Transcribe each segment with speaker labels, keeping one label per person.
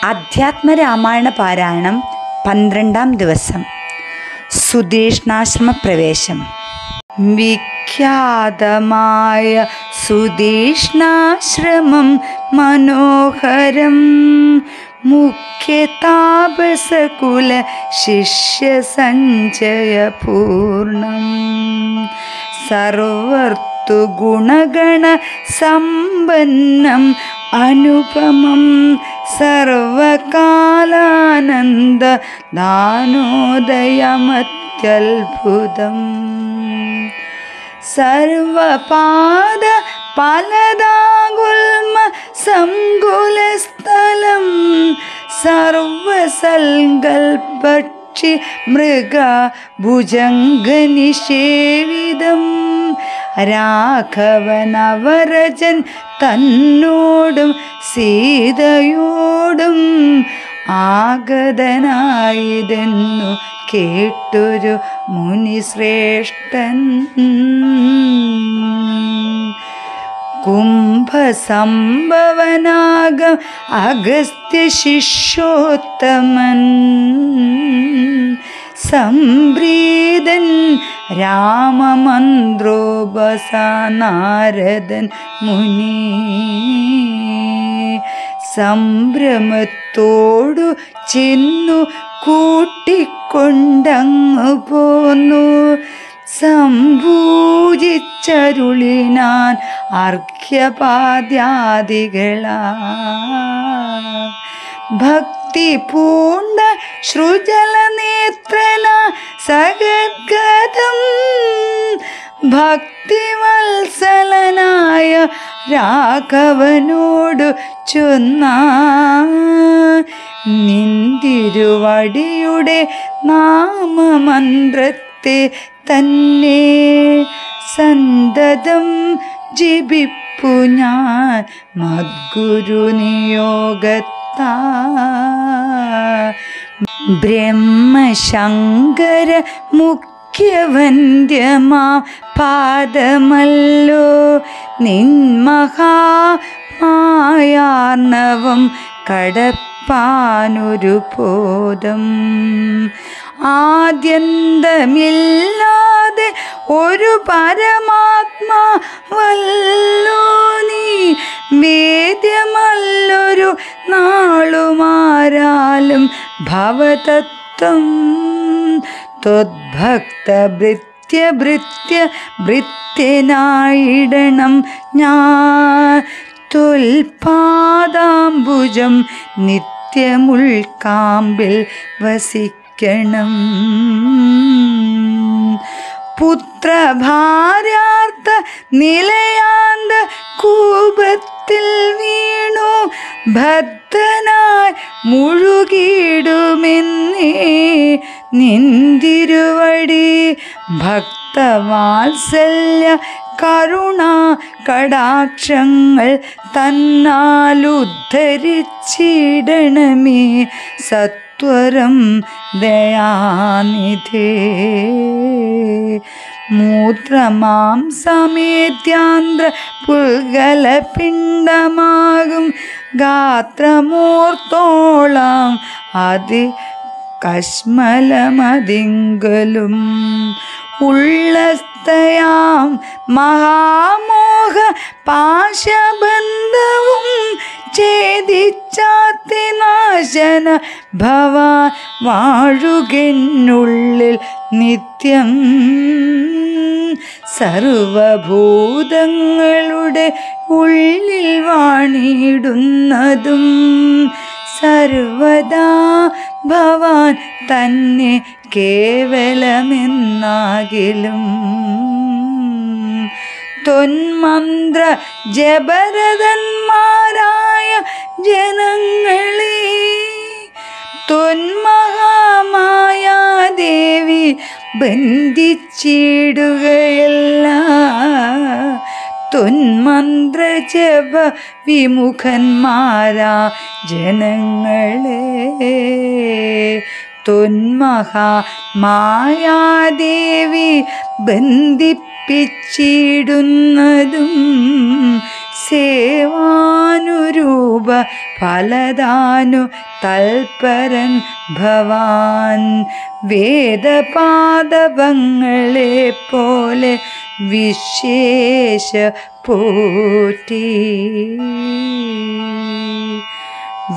Speaker 1: അധ്യാത്മരാമായണ പാരായണം 12-ാം ദിവസം. സുധീഷ്ണാശ്രമ പ്രവേശം. വിഖ്യാതമായ സുധീഷ്ണാശ്രമം മനോഹരം, മുഖ്യ താപസകുല ശിഷ്യ സഞ്ചയപൂർണം, സർവർത്തു ഗുണഗണ സമ്പന്നം അനുപമം, സർവകാലാനന്ദ ദാനോദയമത്യത്ഭുതം, സർവപാദ ഫലദാഗുൽമ സംകുലസ്ഥലം, സർവസൽഗൽപക്ഷി മൃഗ ഭുജംഗനിഷേവിതം, രാഘവനവരജൻ തന്നോടും സീതയോടും ആഗതനായതെന്നു കേട്ടൊരു മുനിശ്രേഷ്ഠൻ. കുംഭസംഭവനാകം അഗസ്ത്യ ശിഷ്യോത്തമൻ, സംപ്രീതൻ രാമമന്ത്രോപസാനാരദൻ മുനി, സംഭ്രമത്തോടു ചെന്നു കൂട്ടിക്കൊണ്ടങ്ങു പോന്നു, സംഭൂജിച്ചരുളിനാൻ അർഘ്യപാദ്യാദികളാ, ഭക്തി പൂണ്ട ശ്രുജലനേത്രന സഗദ്ഗതം, ഭക്തിവത്സലനായ രാഘവനോടു ചൊന്നാൻ, നിന്തിരുവടിയുടെ നാമമന്ത്രത്തെ തന്നെ സന്തതം ജപിപ്പു ഞാൻ മദ്ഗുരു നിയോഗത്താ, ബ്രഹ്മശങ്കര മുഖ്യവന്ദ്യമാ പാദമല്ലോ നിന്മഹാമായാർണവം കടപ്പാനൊരു ബോധം, ആദ്യന്തമില്ലാതെ ഒരു പരമാത്മാവല്ലോ നീ, വേദ്യമല്ലൊരു നാളുമാരാലും ഭവതത്വം, ത്വദ്ഭക്ത ഭൃത്യനായിടണം ഞാൻ, ത്വൽപാദാംബുജം നിത്യമുൾക്കാമ്പിൽ വസിക്കണം, പുത്രഭാര്യാർത്ഥ നിലയാന്ത കൂപത്തിൽ വീണു ഭക്തനായി മുഴുകിടുമെന്നേ നിന്തിരുവടി, ഭക്തവാത്സല്യ കരുണാ കടാക്ഷങ്ങൾ തന്നാലുദ്ധരിച്ചിടണമേ സത്വരം ദയാനിധേ, മൂത്രമാംസമേത്യാന്ധ്ര പുൽഗലപിണ്ഡമാകും ഗാത്രമൂർത്തോളം അതി കശ്മലമതിങ്കലും, ഉള്ളസ്തയാം മഹാമോഹ പാശബന്ധവും ഛേദിച്ചാത്തി നാശന ഭവാൻ വാഴുകെന്നുള്ളിൽ നിത്യം, സർവഭൂതങ്ങളുടെ ഉള്ളിൽ വാണിടുന്നതും സർവദാ ഭവാൻ തന്നെ കേവലമെന്നാകിലും, ത്വന്മന്ത്ര ജപരതന്മാരായ ജനങ്ങളെ ത്വന്മഹാമായാദേവി ബന്ധിച്ചിടുകയല്ല, ത്വന്മന്ത്ര ജപ വിമുഖന്മാരാ ജനങ്ങളെ ത്വന്മഹാമായാദേവി ബന്ധിപ്പിച്ചിടുന്നതും സേവാനുരൂപ ഫലദാനു തൽപരൻ ഭവാൻ. വേദപാദവങ്ങളെ പോലെ വിശേഷ പോറ്റി.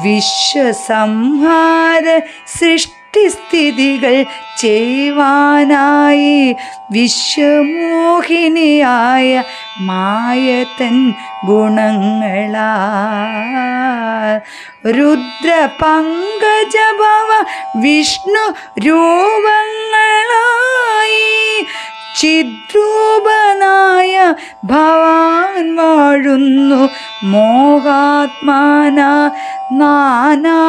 Speaker 1: വിശ്വസംഹാര സൃഷ്ടിസ്ഥിതികൾ ചെയ്യുവാനായി വിശ്വമോഹിനിയായ മായതൻ ഗുണങ്ങളാൽ രുദ്രപങ്കജഭവ വിഷ്ണു രൂപങ്ങളായി ചിദ്രൂപനായ ഭവാൻ വാഴുന്നു മോഹാത്മാന. നാനാ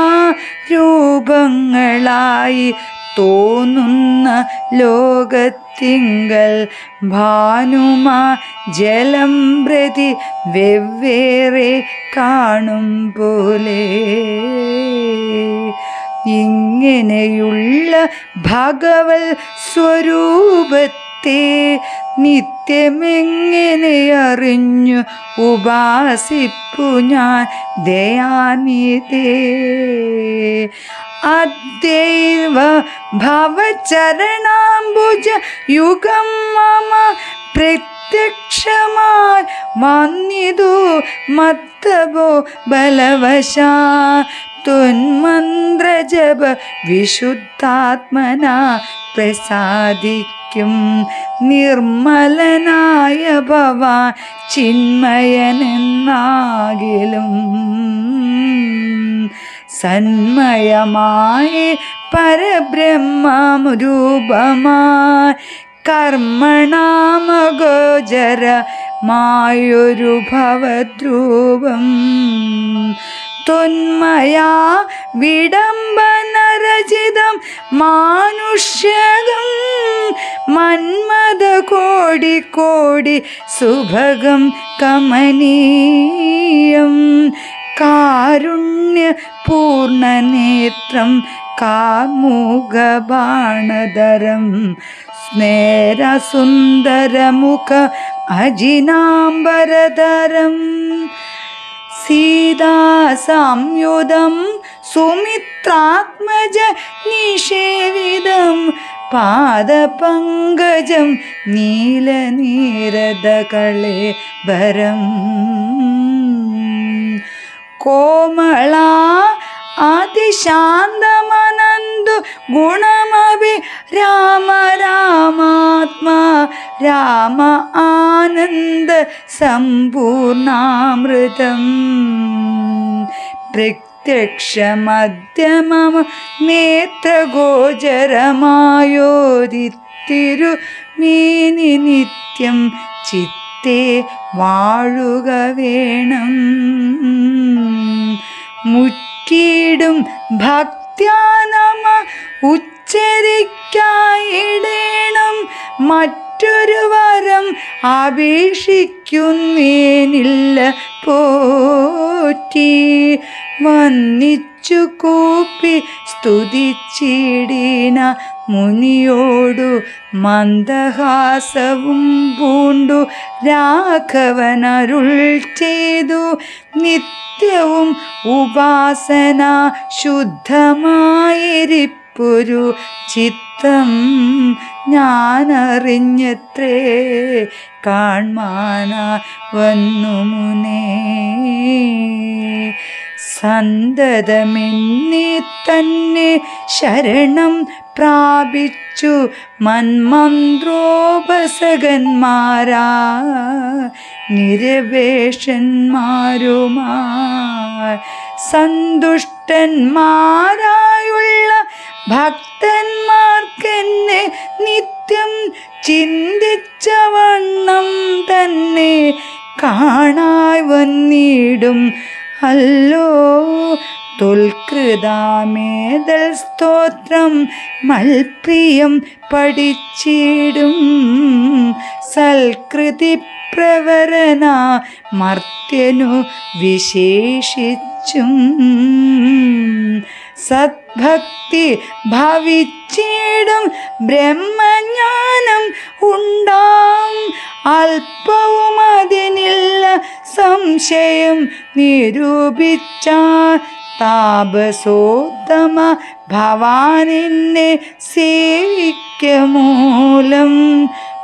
Speaker 1: രൂപങ്ങളായി തോന്നുന്ന ലോകത്തിങ്കൽ ഭാനുമാ ജലം പ്രതി വെവ്വേറെ കാണും പോലെ. ഇങ്ങനെയുള്ള ഭഗവൽ സ്വരൂപത്തെ നിത്യമെങ്ങനെ അറിഞ്ഞു ഉപാസിപ്പു ഞാൻ ദയാനിധേ. അദ്വൈവ ഭവചരണാംബുജ യുഗം മമ പ്രത്യക്ഷമായി വന്നിതു മത്തവോ ബലവശാ. ത്വന്മന്ത്രജപ വിശുദ്ധാത്മന പ്രസാദിക്കും നിർമ്മലനായ ഭവാൻ ചിന്മയനെന്നാകിലും. സന്മയമായി പരബ്രഹ്മരൂപമായി കർമ്മണാമഗോചരമായൊരു ഭവദ്രൂപം. ത്വന്മയാ വിഡംബനരചിതം മാനുഷ്യകം മന്മഥ കോടി കോടി സുഭഗം കമനീയം. കാരുണ്യ പൂർണ്ണനേത്രം കാമുകബാണധരം സ്നേരസുന്ദരമുഖ അജിനാംബരധരം. സീതാസംയുതം സുമിത്രാത്മജ നിഷേവിതം പാദപങ്കജം നീലനീരദകളേബരം. കോമളാ അതിശാന്തമനന്തു ഗുണമഭി രാമ രാമാത്മാ രാമ ആനന്ദ സമ്പൂർണാമൃതം. പ്രത്യക്ഷമധ്യമമ നേത്രഗോചരമായോദിത്തിരുമേനി നിത്യം ചിത്തേ വാഴുക വേണം. മുറ്റിയിടും ഭക്ത്യാനമ ഉച്ചരിക്കായിടേണം. മറ്റൊരു വരം അപേക്ഷിക്കുന്നേനില്ല പോറ്റി. വന്നിച്ചു കൂപ്പി സ്തുതിച്ചിടിന മുനിയോടു മന്ദഹാസവും പൂണ്ടു രാഘവനരുൾ ചെയ്തു. നിത്യവും ഉപാസന ശുദ്ധമായിരിപ്പൊരു ചിത്തം ഞാനറിഞ്ഞത്രേ കാൺമാനാ വന്നു മുനേ. സന്തതമെന്നെ തന്നെ ശരണം പ്രാപിച്ചു മന്മന്ത്രോപസകന്മാരാ നിരവേഷന്മാരുമായി സന്തുഷ്ടന്മാരായുള്ള ഭക്തന്മാർക്കെന്നെ നിത്യം ചിന്തിച്ചവണ്ണം തന്നെ കാണായി വന്നിടും അല്ലോ. തുൽകൃതാമേതൽ സ്തോത്രം മൽപ്രിയം പഠിച്ചിടും സൽകൃതി പ്രവരന മർത്യനു വിശേഷിച്ചും. സദ്ഭക്തി ഭവിച്ചിടും ബ്രഹ്മജ്ഞാനം ഉണ്ടാം. അല്പവും അതിനില്ല സംശയം നിരൂപിച്ച താപസോത്തമ ഭവാനെന്നെ സേവിക്കമൂലം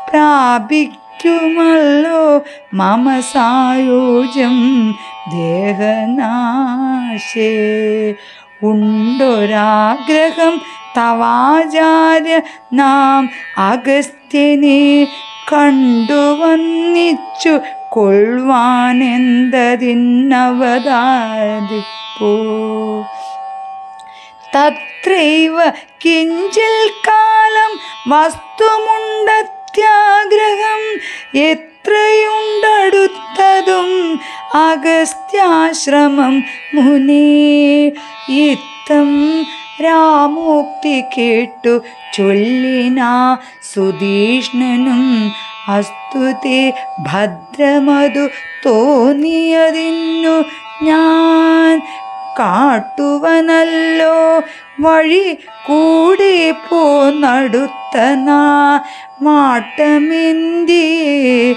Speaker 1: പ്രാപിക്കുമല്ലോ മമ സായുജ്യം ദേഹനാശേ. ഉണ്ടൊരാഗ്രഹം തവാചാര്യ നാം അഗസ്ത്യനെ കണ്ടുവന്നിച്ചു കൊള്ളുവാനെന്തതിന്നവതാരിപ്പോ. തത്രൈവ കിഞ്ചിൽ കാലം വസ്തുമുണ്ടത്യാഗ്രഹം എത്രയുണ്ടടുത്തതും അഗസ്ത്യാശ്രമം മുനേ. ഇത്തം രാമോക്തി കേട്ടു ചൊല്ലിനാ സുധീഷ്ണനും അസ്തുതേ ഭദ്രമതു തോന്നിയതിന്നു ഞാൻ കാട്ടുവനല്ലോ വഴി കൂടി പോന്നടുത്തനാ മാട്ടമെന്തിയെ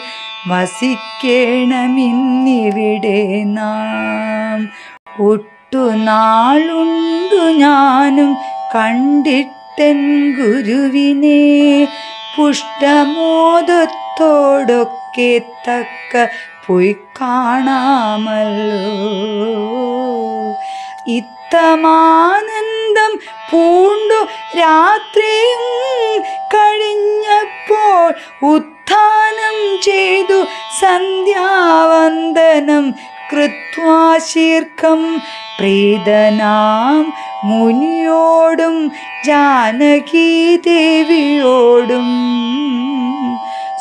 Speaker 1: വസിക്കേണമിന്നിവിടെ നാം. ഒട്ടുനാളുണ്ടു ഞാനും കണ്ടിട്ടൻ ഗുരുവിനെ പുഷ്ടമോദത്തോടൊക്കെ തക്ക പോയി കാണാമല്ലോ. ഇത്തമാനന്ദം പൂണ്ടു രാത്രിയും കഴിഞ്ഞപ്പോൾ ഉത്ഥാനം ചെയ്തു സന്ധ്യാവന്ദനം കൃത്വാ ശീർഘം പ്രീതനാം മുനിയോടും ജാനകീദേവിയോടും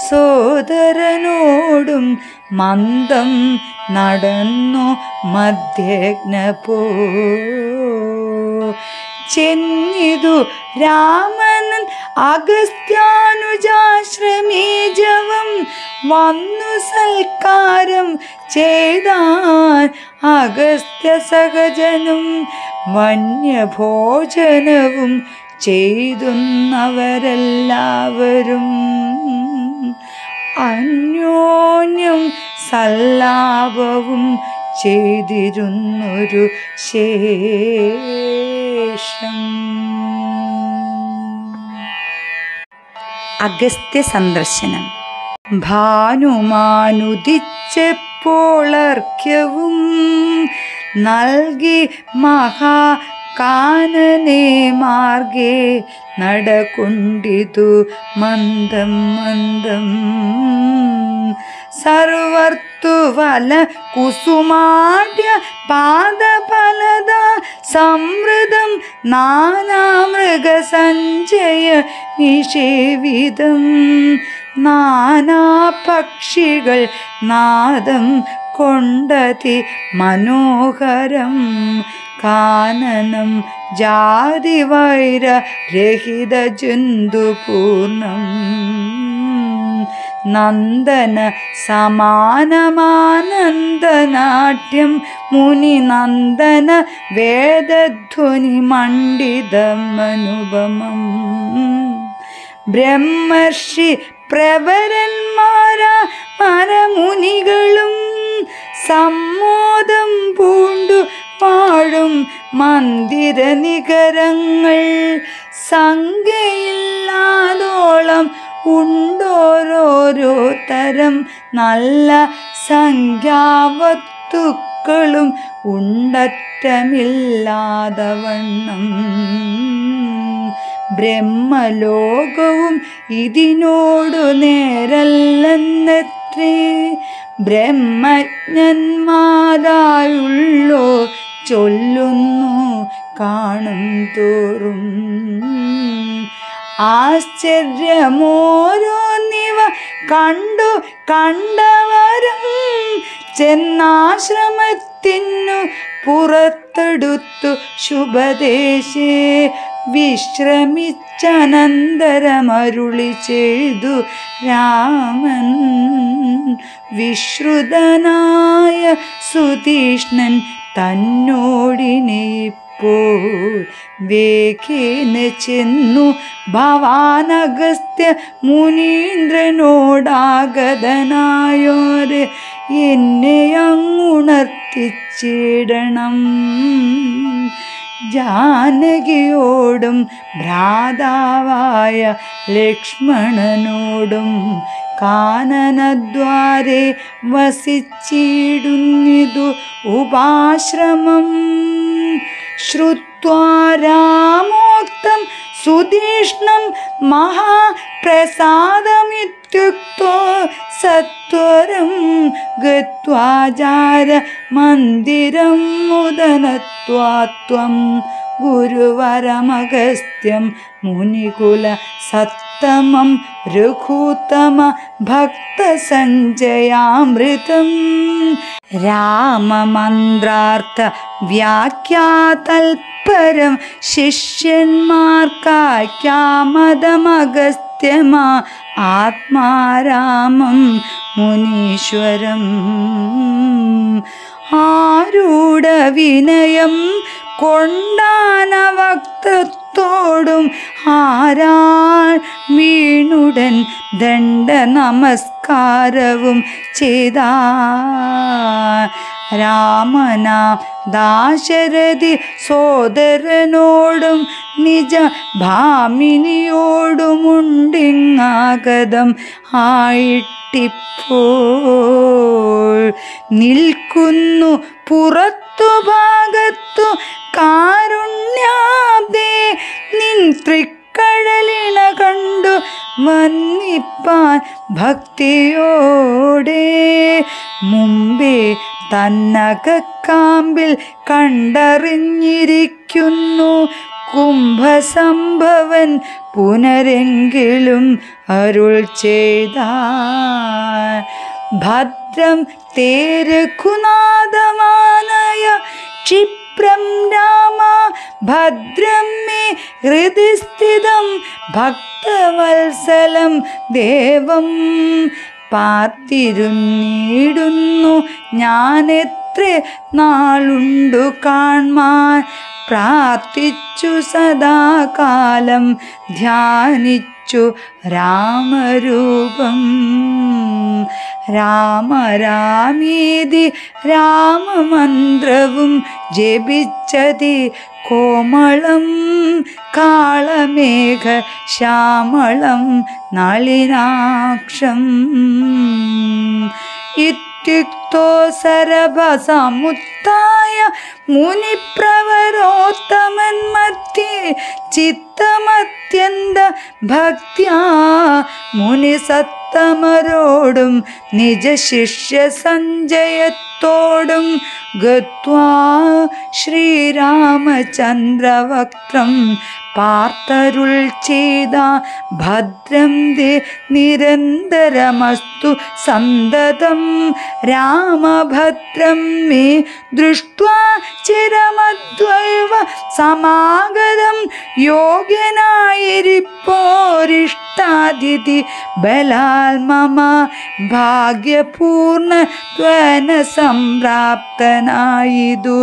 Speaker 1: സോദരനോടും മന്ദം നടന്നു മധ്യജ്ഞപോ. ചെന്നിതു രാമനൻ അഗസ്ത്യാനുജാശ്രമേ ജവം വന്നു സൽക്കാരം ചെയ്താൻ അഗസ്ത്യ സഹജനും വന്യഭോജനവും ചെയ്തുന്നവരെല്ലാവരും അന്യോന്യം സല്ലാപവും ചെയ്തിരുന്നൊരു ശേഷം. അഗസ്ത്യ സന്ദർശനം. ഭാനുമാനുദിച്ചപ്പോളർഘ്യവും നൽകി മഹാകാനനെ മാർഗേ നടകൊണ്ടിതു മന്ദം മന്ദം. സർവർത്തുവല കുസുമാഢ്യ പാദഫലദ സംവൃതം നാനാമൃഗസഞ്ചയ നിഷേവിതം. നാനാപക്ഷികൾ നാദം കൊണ്ടതി മനോഹരം കാനനം ജാതിവൈരരഹിത ജന്തുപൂർണം. നന്ദന സമാനമാനന്ദനാട്യം മുനിനന്ദന വേദധ്വനി മണ്ഡിതമനുപമം. ബ്രഹ്മർഷി പ്രവരന്മാരാ മരമുനികളും സമ്മോദം പൂണ്ടു വാഴും മന്ദിര നികരങ്ങൾ സംഖ്യയില്ലാതോളം ഉണ്ടോരോരോ തരം നല്ല സംഖ്യാവസ്തുക്കളും ഉണ്ടറ്റമില്ലാതവണ്ണം. ബ്രഹ്മലോകവും ഇതിനോടു നേരല്ലെന്നത്രേ ബ്രഹ്മജ്ഞന്മാരായുള്ളോ ചൊല്ലുന്നു കാണും തോറും. ആശ്ചര്യമോരോന്നിവ കണ്ടു കണ്ടവരും ചെന്നാശ്രമത്തിനു പുറത്തെടുത്തു ശുഭദേശേ വിശ്രമിച്ചനന്തരമരുളി ചെയ്തു രാമൻ. വിശ്രുതനായ സുതീഷ്ണൻ തന്നോടിനെ വേഗേന ചെന്നു ഭവാനഗസ്ത്യ മുനീന്ദ്രനോടാഗതനായോര് എന്നെ അങ്ങുണർത്തിച്ചിടണം. ജാനകിയോടും ഭ്രാതാവായ ലക്ഷ്മണനോടും കാനനദ്വാരെ വസിച്ചിടുന്നിതു ഉപാശ്രമം. ശ്രുത്വാ രാമോക്തം സുതീഷ്ണം മഹാപ്രസാദമിത്യുക്തോ സത്വരം ഗത്വാചാര മന്ദിരം മുദനത്വാത്വം ഗുരുവരമഗസ്ത്യം മുനികുല സത്തമം രഘുത്തമ ഭക്തസഞ്ജയാമൃതം. രാമമന്ത്രാർത്ഥ വ്യാഖ്യാതൽപരം ശിഷ്യന്മാർക്കാഖ്യാമതമഗസ്ത്യമാ ആത്മാരാമം മുനീശ്വരം. ആരൂഢ വിനയം കൊണ്ടാനവക്തത്തോടും ആരാൾ വീണുടൻ ദണ്ഡ നമസ്കാരവും ചെയ്താ. രാമനാം ദാശരഥി സോദരനോടും നിജ ഭാമിനിയോടുമുണ്ടിങ്ങാഗതം ആയിട്ടിപ്പോൾ നിൽക്കുന്നു പുറത്തു ഭാഗത്തു കാരുണ്യാബ്ദേ നിൻ തൃക്കഴലിണ കണ്ടു വന്നിപ്പാൻ ഭക്തിയോടെ. മുമ്പേ തന്നകക്കാമ്പിൽ കണ്ടറിഞ്ഞിരിക്കുന്നു കുംഭസംഭവൻ പുനരെങ്കിലും അരുൾ ചെയ്താൻ. ഭദ്രം തേ രഘുനാഥമാനയ ക്ഷിപ്രം രാമ ഭദ്രം മേ ഹൃദി സ്ഥിതം ഭക്തവത്സലം ദേവം. പാർത്തിരുന്നിടുന്നു ഞാനെത്ര നാളുണ്ടു കാൺമാൻ പ്രാർത്ഥിച്ചു സദാകാലം ധ്യാനിച്ചു രാമരൂപം. രാമ രാമേതി രാമമന്ത്രവും ജപിച്ചതി കോമളം കാളമേഘ ശ്യാമളം നളിനാക്ഷം. ഇത്യുക്തോ സരഭസമുത്തായ മുനിപ്രവരോത്തമൻ മധ്യേ ചിത്തമത്യന്ത ഭക്ത്യാ മുനിസത്തമരോടും നിജ ശിഷ്യ സഞ്ജയത്തോടും ഗത്വാ ശ്രീരാമചന്ദ്രവക്ത്രം പാർത്തരുൾ ചെയ്ത. ഭദ്രം ദേ നിരന്തരമസ്തു സന്തതം രാമഭദ്രം മേ ദൃഷ്ട്വാ ചിരമദ്വൈവ സമാഗതം യോഗ്യനായിരിപ്പോരിഷ്ടാതിഥി ബലാൽ മമ ഭാഗ്യപൂർണ്ണ ത്വന സംപ്രാപ്തനായിതു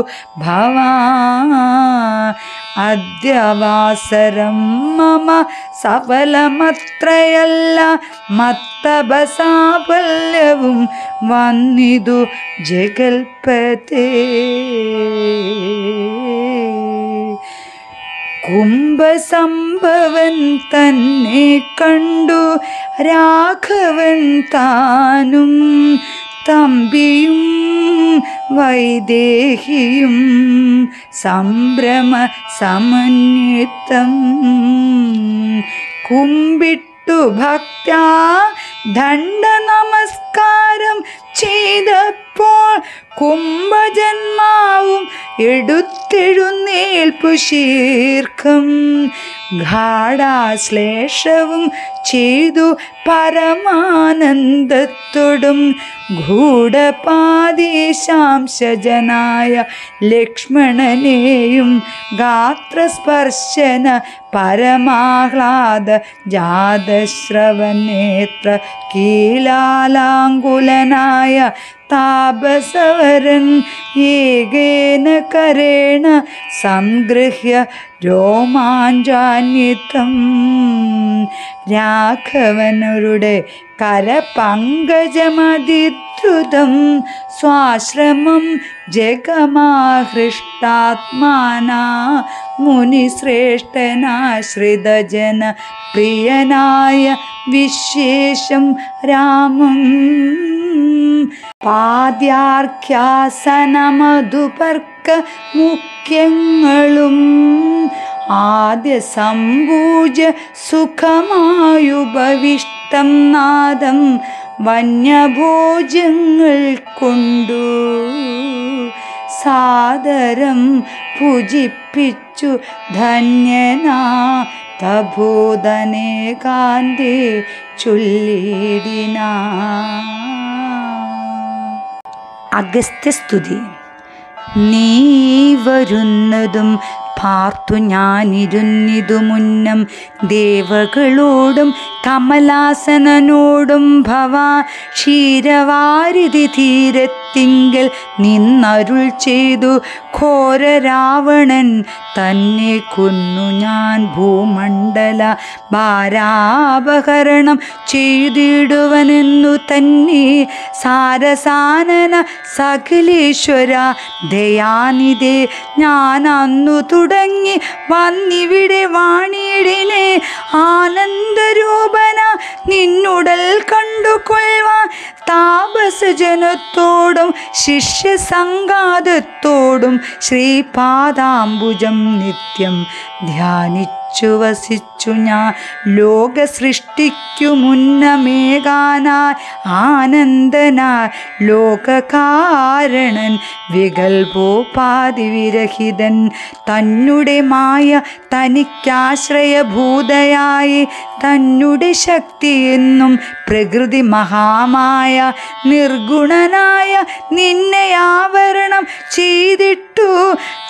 Speaker 1: ഭവാൻ. അദ്യവാസരം മമ സഫലമത്രയല്ല മത്തപസാഫല്യവും വന്നിതു ജഗൽപതേ. കുംഭസംഭവൻ തന്നെ കണ്ടു രാഘവൻ താനും തമ്പിയും വൈദേഹിയും സംഭ്രമ സമന്വിതം കുമ്പിട്ടു ഭക്ത്യാ ദണ്ഡ നമസ്കാരം ചെയ്തപ്പോൾ കുംഭജന്മാവും എടുത്തെഴുന്നേൽപ്പു ശീർഘം ഗാഢാശ്ലേഷവും ചെയ്തു പരമാനന്ദത്തോടും ഗൂഢപാദീശാംശജനായ ലക്ഷ്മണനെയും ഗാത്രസ്പർശന പരമാഹ്ലാദ ജാതശ്രവനേത്ര കീലാലാങ്കുലനായ താപസവരൻ ഏകേന കരേണ സംഗൃഹ്യ രോമാഞ്ചാന്വിതം. രാഘവനരുടെ കരപങ്കജമതിദ്രുതം സ്വാശ്രമം ജഗമാഹൃഷ്ടാത്മാനാ മുനിശ്രേഷ്ഠനാശ്രിതജന പ്രിയനായ വിശേഷം രാമം. പാദ്യാർഘ്യാസനമധുപർക്ക മുഖ്യങ്ങളും ആദ്യ സംഭൂജ സുഖമായുപവിഷ്ടം നാദം വന്യഭോജങ്ങൾ കൊണ്ടു സാദരം ഭുജിപ്പിച്ചു ധന്യനാ തഭൂതനേകാന്തേ ചൊല്ലിടിനാ. അഗസ്ത്യസ്തുതി. നീ വരുന്നതും പാർത്തു ഞാനിരുന്നിതു മുന്നം ദേവകളോടും കമലാസനോടും ഭവാൻ ക്ഷീരവാരിധി തീരത്തിങ്കൽ നിന്നരുൾ ചെയ്തു ഘോര രാവണൻ തന്നെ കൊന്നു ഞാൻ ഭൂമണ്ഡല ഭാരാപഹരണം ചെയ്തിടുവനെന്നു തന്നെ സാരസാനന സകലേശ്വര ദയാനിധേ ഞാൻ അന്നു തുടങ്ങി വന്നിവിടെ വാണിയിടിനെ ആനന്ദരൂപന നിന്നുടൽ കണ്ടുകൊള്ളുവാൻ താപസജനത്തോടും ശിഷ്യസംഘാതത്തോടും ശ്രീപാദാംബുജം നിത്യം ധ്യാനിച്ചു വസിച്ചു ഞാൻ ലോക സൃഷ്ടിക്കു മുന്നമേകാനായി ആനന്ദനായി ലോകകാരണൻ വികൽപോപാതിവിരഹിതൻ തന്നെ മായ തനിക്കാശ്രയഭൂതയായി തന്നെ ശക്തി എന്നും പ്രകൃതി മഹാമായ നിർഗുണനായ നിന്നെ ആവരണം ചെയ്തിട്ടു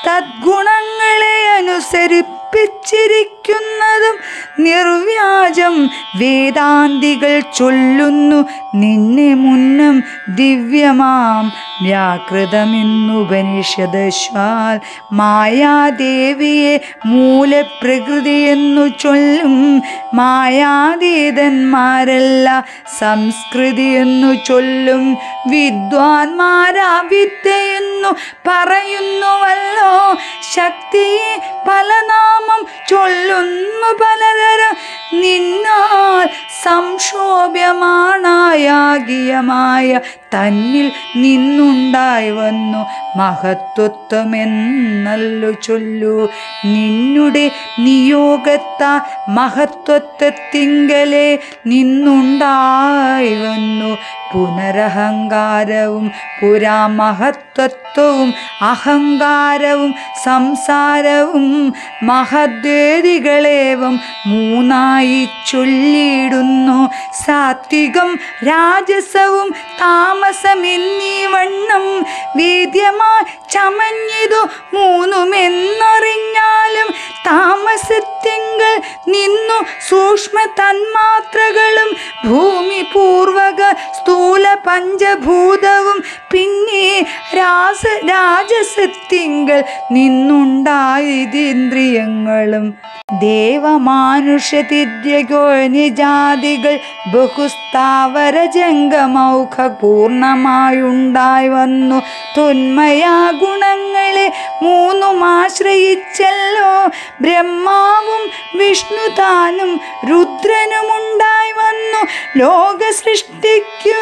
Speaker 1: തദ്ഗുണങ്ങളെ അനുസരിപ്പിച്ചിരിക്കുന്നതും നിർവ്യാജം വേദാന്തികൾ ചൊല്ലുന്നു നിന്നെ മുന്നം ദിവ്യമാം വ്യാകൃതമെന്നുപനിഷദശാൽ മായാദേവിയെ മൂലപ്രകൃതി എന്നു ചൊല്ലും മായാതീതന്മാരല്ല സംസ്കൃതി എന്നു ചൊല്ലും വിദ്വാൻമാരാ വിദ്യയെന്നു പറയുന്നുവല്ലോ ശക്തിയെ പല നാമം ചൊല്ലുന്നു പലതരം നിന്നാൽ സംക്ഷോഭ്യമാണായാഗീയമായ തന്നിൽ നിന്നുണ്ടായി വന്നു മഹത്വത്വമെന്നല്ലു ചൊല്ലു നിന്നുടെ നിയോഗത്താൽ മഹത്വത്വത്തിങ്കലെ നിന്നുണ്ടായി വന്നു പുനരഹങ്കാരവും പുരാമഹത്വത്വവും അഹങ്കാരവും സംസാരവും മഹദ്വേദികളേവം മൂന്നായി ചൊല്ലിയിടുന്നു സാത്വികം രാജസവും താമസമെന്നീ വണ്ണം വേദ്യമായി ചമഞ്ഞിതു മൂന്നുമെന്നറിഞ്ഞാലും താമസത്തിങ്കൽ നിന്നു സൂക്ഷ്മ തന്മാത്രകളും ഭൂമി പൂർവക സ്ഥൂല പഞ്ചഭൂതവും പിന്നെ രാജസത്തിങ്കൽ നിന്നുണ്ടായതീന്ദ്രിയങ്ങളും ദേവമാനുഷ്യതിര്യഗോനിജാതികൾ ബഹുസ്ഥാവര ജംഗമൗഖ പൂർണ്ണമായുണ്ടായി വന്നു തൊന്മയാ ഗുണങ്ങളെ മൂന്നുമാശ്രയിച്ചല്ലോ ബ്രഹ്മാവും വിഷ്ണുതാനും രുദ്രനുമുണ്ടായി വന്നു ലോക സൃഷ്ടിക്കു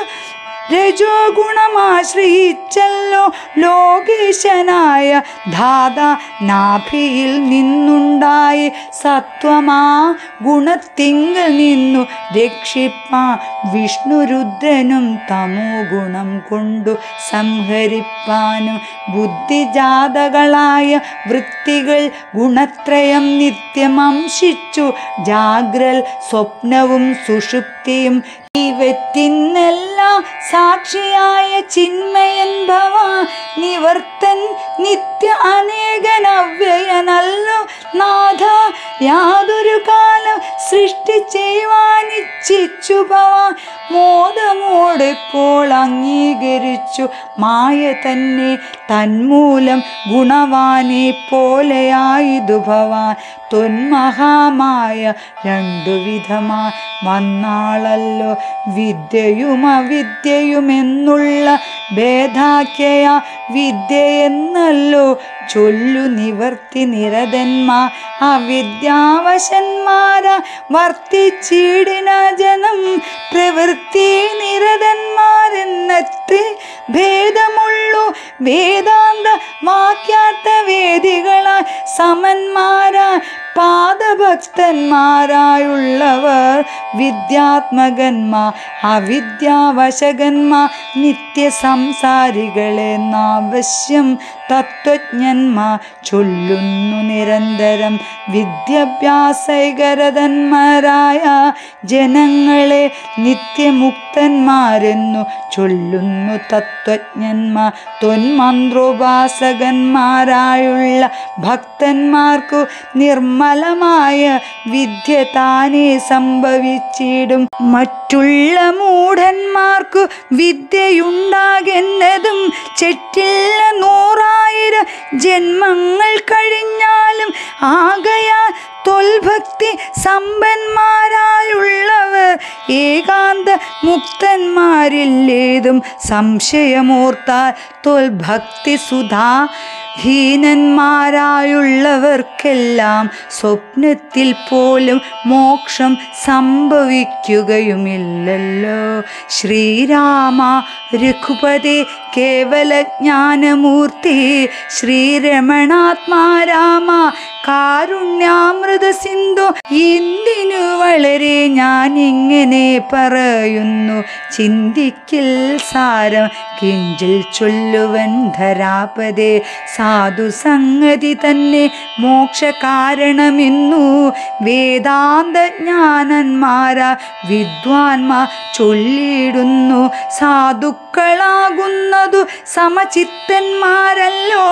Speaker 1: രജോ ഗുണമാശ്രയിച്ചല്ലോ ലോകേശനായ ധാതാ നാഭിയിൽ നിന്നുണ്ടായി സത്വമാ ഗുണത്തിങ്കൽ നിന്നു രക്ഷിപ്പാൻ വിഷ്ണുരുദ്രനും തമോ ഗുണം കൊണ്ടു സംഹരിപ്പാനും ബുദ്ധിജാതകളായ വൃത്തികൾ ഗുണത്രയം നിത്യമംശിച്ചു ജാഗ്രൽ സ്വപ്നവും സുഷുപ്തിയും ഇവറ്റിന്നെല്ലാം സാക്ഷിയായ ചിന്മയൻ ഭവാൻ നിവർത്തൻ നിത്യ അനേകനവ്യയനല്ലോ നാഥ യാതൊരു കാലം സൃഷ്ടി ചെയ്യുവാനിച്ഛ ഇച്ഛിച്ചു ഭവാൻ മോദമോടിപ്പോൾ അംഗീകരിച്ചു മായ തന്നെ തന്മൂലം ഗുണവാനെ പോലെയായിതു ഭവാൻ തൊന്മഹാമായ രണ്ടു വിധമായി വന്നാളല്ലോ വിദ്യയും അവിദ്യയുമെന്നുള്ള ഭേദാഖ്യയ വിദ്യയെന്നല്ലോ ചൊല്ലു നിവർത്തി നിരതന്മാർ അവിദ്യാവശന്മാരാ വർത്തിച്ചിടിന ജനം പ്രവൃത്തി നിരതന്മാരെന്നത്തെ ഭേദമുള്ളൂ വേദാന്ത വാക്യാർത്ഥ വേദികളായി സമന്മാരാ പാദഭക്തന്മാരായുള്ളവർ വിദ്യാത്മകന്മാർ അവിദ്യാവശകന്മാർ നിത്യസംസാരികളെന്നാവശ്യം തത്വജ്ഞന്മാർ ചൊല്ലുന്നു നിരന്തരം വിദ്യാഭ്യാസൈകരതന്മാരായ ജനങ്ങളെ നിത്യമുക്തന്മാരെന്നു ചൊല്ലുന്നു തത്വജ്ഞന്മാർ തൊന്മന്ത്രോപാസകന്മാരായുള്ള ഭക്തന്മാർക്കു നിർമ്മലമായ വിദ്യ താനേ സംഭവിച്ചിടും മറ്റുള്ള മൂഢന്മാർക്കു വിദ്യയുണ്ടാകുന്നതും ചെറ്റില്ല 100,000 ജന്മങ്ങൾ കഴിഞ്ഞാലും ആകയാൽ തൊൽഭക്തി സമ്പന്മാരായുള്ളവർ ഏകാന്ത മുക്തന്മാരില്ലേതും സംശയമോർത്താൽ തൊൽഭക്തി സുധാ ഹീനന്മാരായുള്ളവർക്കെല്ലാം സ്വപ്നത്തിൽ പോലും മോക്ഷം സംഭവിക്കുകയുമില്ലല്ലോ. ശ്രീരാമ രഘുപതേ കേവല ജ്ഞാനമൂർത്തി ശ്രീരമണാത്മാ രാമ കാരുണ്യാമൃത സിന്ധു എന്തിനു വളരെ ഞാനിങ്ങനെ പറയുന്നു ചിന്തിക്കിൽ സാരം കിഞ്ചിൽ ചൊല്ലുവൻ ധരാപതേ സാധു സംഗതി തന്നെ മോക്ഷ കാരണമെന്നു വേദാന്ത ജ്ഞാനന്മാരാ വിദ്വാൻമാർ ചൊല്ലിയിടുന്നു സാധുക്കളാകുന്നതു സമചിത്തന്മാരല്ലോ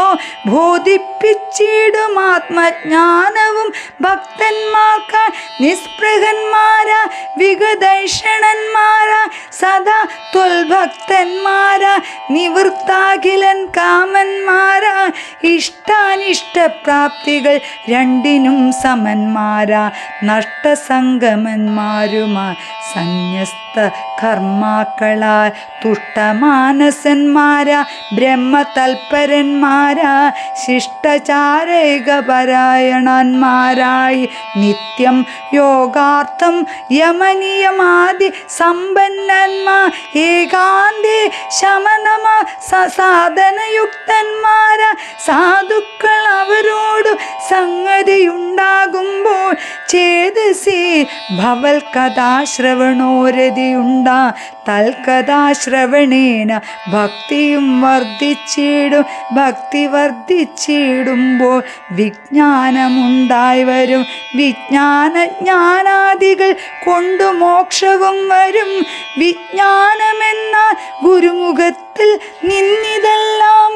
Speaker 1: ബോധിപ്പിച്ചിടും ആത്മജ്ഞാനവും ഭക്തന്മാർക്കാ നിസ്പൃഹന്മാരാ വിഗതൈഷണന്മാരാ സദാ തൊൽഭക്തന്മാരാ നിവൃത്താഖിലൻ കാമന്മാരാ ഇഷ്ടാനിഷ്ടപ്രാപ്തികൾ രണ്ടിനും സമന്മാരാ നഷ്ടസംഗമന്മാരുമായി സന്യസ്ത കർമാക്കളാൽ തുഷ്ടമാനസന്മാരാ ബ്രഹ്മതൽപരന്മാരാ ശിഷ്ടചാരൈകപരായണന്മാരായി നിത്യം യോഗാർത്ഥം യമനിയമാദി സമ്പന്നന്മാർ ഏകാന്തേ ശമനമ സാധനയുക്തന്മാരാ സാധുക്കൾ അവരോടു സംഗതിയുണ്ടാകുമ്പോൾ ചേതസി ഭവൽ കഥാശ്രവണോരതിയുണ്ടാ തൽക്കഥാശ്രവണേന ഭക്തിയും വർദ്ധിച്ചിടും ഭക്തി വർദ്ധിച്ചിടുമ്പോൾ വിജ്ഞാനമുണ്ടായി വരും വിജ്ഞാനജ്ഞാനാദികൾ കൊണ്ടു മോക്ഷവും വരും വിജ്ഞാനമെന്നാൽ ഗുരുമുഖത്തിൽ നിന്നിതെല്ലാം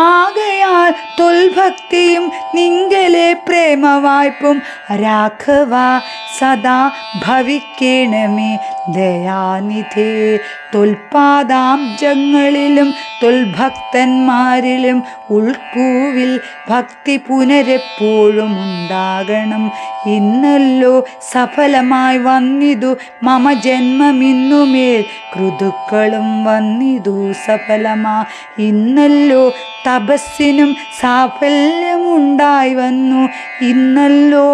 Speaker 1: ആകയാൽ തൊൽഭക്തിയും നിങ്കലെ പ്രേമവായ്പും രാഘവ സദാ ഭവിക്കണമേ ദയാനിധേ തൊൽപാദാബ്ജങ്ങളിലും തൊൽഭക്തന്മാരിലും ഉൾക്കൂവിൽ ഭക്തി പുനരെപ്പോഴും ഉണ്ടാകണം ഇന്നല്ലോ സഫലമായി വന്നിതു മമ ജന്മമിന്നുമേൽ ഋതുക്കളും വന്നിതു സഫലമാ ഇന്നല്ലോ തപസ്സിനും സാഫല്യമുണ്ടായി വന്നു ഇന്നല്ലോ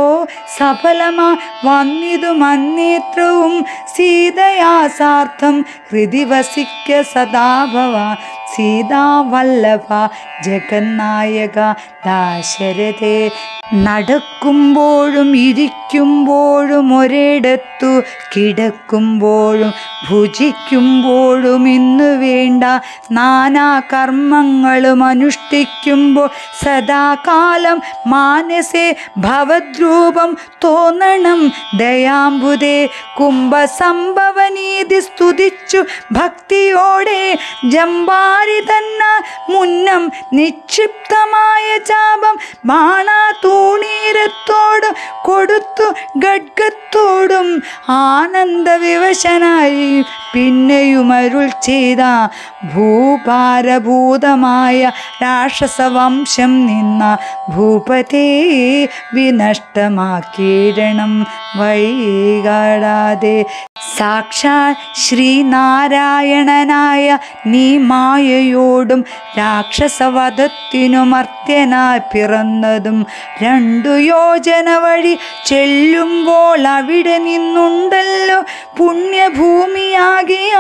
Speaker 1: സഫലമാ വന്നിതു മന്നേത്രവും സീതയാസാർത്ഥം ഹൃദി വസിക്ക സദാഭവ സീതാവല്ലഭ ജഗന്നായക ദാശരഥേ നടക്കുമ്പോഴും ഇരിക്കുമ്പോഴും ഒരിടത്തു കിടക്കുമ്പോഴും ഭുജിക്കുമ്പോഴും ഇന്നു വേണ്ട നാനാ കർമ്മങ്ങളും അനുഷ്ഠിക്കുമ്പോൾ സദാകാലം മാനസേ ഭവദ്രൂപം തോന്നണം ദയാംബുദേ കുംഭസംഭവനീതി സ്തുതിച്ചു ഭക്തിയോടെ ജമ്പാരി തന്ന മുന്നം നിക്ഷിപ്തമായ ചാപം ബാണാതൂണീരത്തോട് കൊടുത്തു ഗഡ്ഗത്തോടൊപ്പം ത്തോടും ആനന്ദവിവശനായി പിന്നെയും അരുൾ ചെയ്ത ഭൂഭാരഭൂതമായ രാക്ഷസവംശം നിന്ന ഭൂപതേ വിനഷ്ടമാക്കിയിടണം വൈകാടാതെ. സാക്ഷാൽ ശ്രീനാരായണനായ നീ മായയോടും രാക്ഷസവധത്തിനു മർത്യനായി പിറന്നതും 2 യോജന വഴി ചെല്ലുമ്പോൾ അവിടെ നിന്നുണ്ടല്ലോ പുണ്യഭൂമിയാകിയ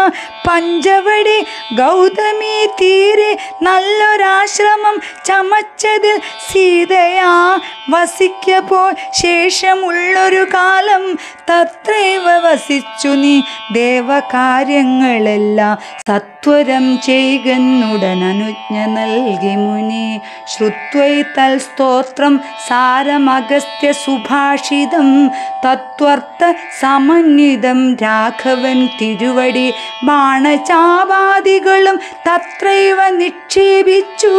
Speaker 1: പഞ്ചവടി ഗൗതമി തീരെ നല്ലൊരാശ്രമം ചമച്ചതിൽ സീതയാ വസിക്കപ്പോൾ ശേഷമുള്ളൊരു കാലം തത്രൈവ വസിച്ചു നീ ദേവകാര്യങ്ങളെല്ലാം സത്വരം ചെയ്യുന്നുടൻ അനുജ്ഞ നൽകി മുനി. ശ്രുത്വൈതൽ സ്തോത്രം സാരമഗസ്ത്യ സുഭാഷിതം തത്വർത്ഥ സമന്വിതം രാഘവൻ തിരുവടി ബാണചാപാദികളും തത്രൈവ നിക്ഷേപിച്ചു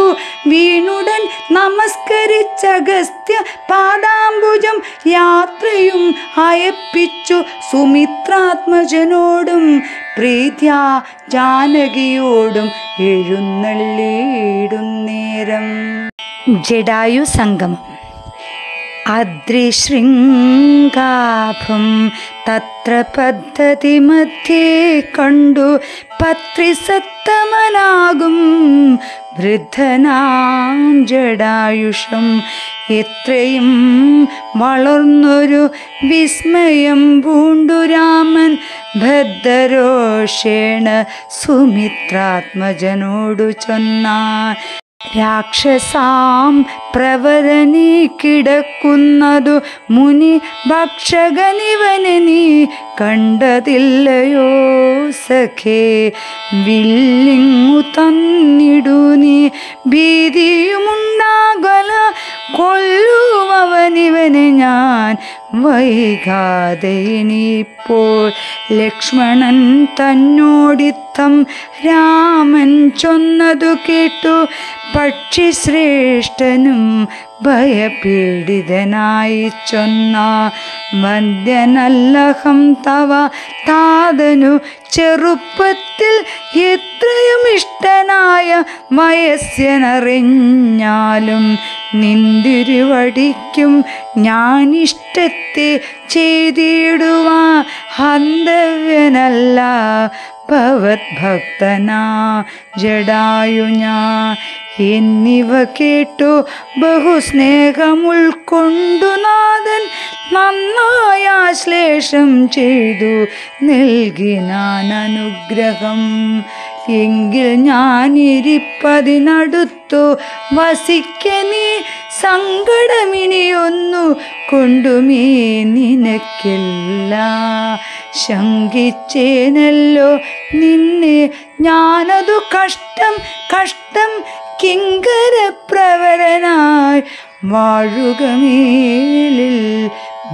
Speaker 1: വീണുടൻ നമസ്കരിച്ചഗസ്ത്യ പാദാംബുജം യാത്രയും അയപ്പിച്ചു സുമിത്രാത്മജനോടും പ്രീത്യാ ജാനകിയോടും എഴുന്നള്ളിയിടുന്നേരം. ജടായു സംഗമം. അദ്രിശൃംഗാഭം തത്ര പദ്ധതി മധ്യേ കണ്ടു പത്രിസത്തമനാകും വൃദ്ധനാം ജടായുഷം എത്രയും വളർന്നൊരു വിസ്മയം പൂണ്ടു രാമൻ ഭദ്രരോഷേണ സുമിത്രാത്മജനോടു ചൊന്നാൻ. രാക്ഷസാം പ്രവരനീ കിടക്കുന്നതു മുനി ഭക്ഷകനിവനെ നീ കണ്ടതില്ലയോ സഖേ? വില്ലിങ്ങു തന്നിടു നീ ഭീതിയുമുണ്ടാകല കൊല്ലുവനിവനെ ഞാൻ വൈകാതെ ഇനിയിപ്പോൾ. ലക്ഷ്മണൻ തന്നോടിത്തം രാമൻ ചൊന്നതു കേട്ടു പക്ഷിശ്രേഷ്ഠനും ഭയപീഡിതനായി ചൊന്ന വന്ദ്യനല്ലഹം തവ താതനു ചെറുപ്പത്തിൽ എത്രയും ഇഷ്ടനായ വയസ്യനറിഞ്ഞാലും നിന്തിരുവടിക്കും ഞാനിഷ്ടത്തെ ചെയ്തിടുവാ ഹന്തവ്യനല്ല ഭവത്ഭക്തനാ ജടായു ഞാൻ. എന്നിവ കേട്ടു ബഹുസ്നേഹമുൾക്കൊണ്ടു നാഥൻ നന്നായ ആശ്ലേഷം ചെയ്തു നൽകിനാൻ അനുഗ്രഹം. എങ്കിൽ ഞാനിരിപ്പതിനടുത്തു വസിക്ക നീ സങ്കടമിനിയൊന്നു കൊണ്ടുമീ നിനക്കില്ല. ശങ്കിച്ചേനല്ലോ നിന്നെ ഞാനതു കഷ്ടം കഷ്ടം കിങ്കരപ്രവരനായി വാഴുകമേലിൽ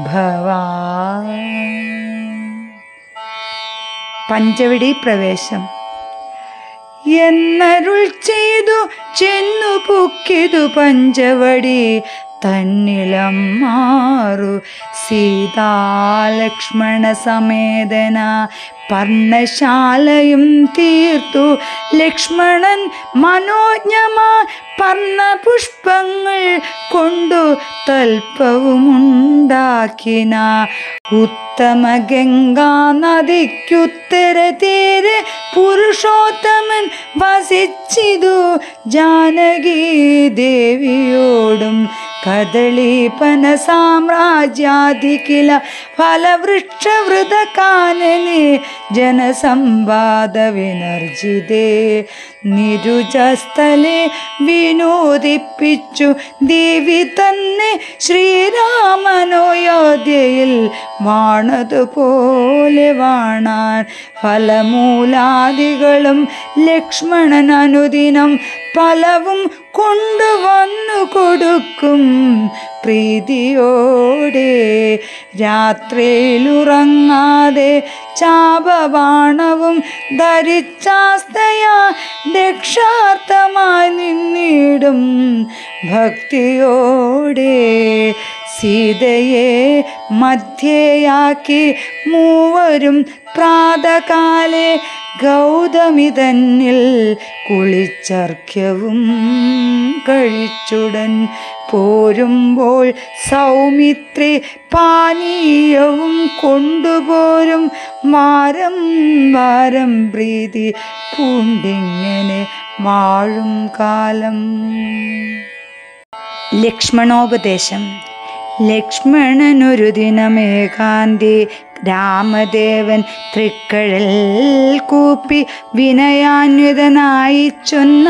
Speaker 1: ഭവാ. പഞ്ചവടി പ്രവേശം. എന്നരുൾ ചെയ്തു ചെന്നു പൊക്കിതു പഞ്ചവടി തന്നിലമ്മാറു സീതാലക്ഷ്മണ സമേതന പർണശാലയും തീർത്തു. ലക്ഷ്മണൻ മനോജ്ഞമാ പർണപുഷ്പങ്ങൾ കൊണ്ടു തൽപ്പവുമുണ്ടാക്കിന. ഉത്തമ ഗംഗാ നദിക്കുത്തര തീരെ പുരുഷോത്തമൻ വസിച്ചിതു ജാനകി ദേവിയോടും. കദളീപന സാമ്രാജ്യാധികില ഫലവൃക്ഷവൃത കാനനെ ജനസംവാദ വിനർജിതേ നിരുജസ്ഥലെ വിനോദിപ്പിച്ചു ദേവി തന്നെ ശ്രീരാമനോയോധ്യയിൽ വാണതുപോലെ വാണാൻ. ഫലമൂലാദികളും ലക്ഷ്മണൻ അനുദിനം പലവും കൊണ്ടുവന്നു കൊടുക്കും പ്രീതിയോടെ. രാത്രിയിലുറങ്ങാതെ ചാപബാണവും ധരിച്ചാസ്തയാ രക്ഷാർത്ഥമായി നിന്നിടും ഭക്തിയോടെ. സീതയെ മധ്യയാക്കി മൂവരും പ്രാതകാലെ ഗൗതമി തന്നിൽ കുളിച്ചർഘ്യവും കഴിച്ചുടൻ പോരുമ്പോൾ സൗമിത്രി പാനീയവും കൊണ്ടുപോരും വാരം വാരം പ്രീതി പൂണ്ടിങ്ങനെ വാഴും കാലം. ലക്ഷ്മണോപദേശം. ലക്ഷ്മണനൊരു ദിനമേകാന്തി രാമദേവൻ തൃക്കഴൽ കൂപ്പി വിനയാന്വിതനായി ചൊന്ന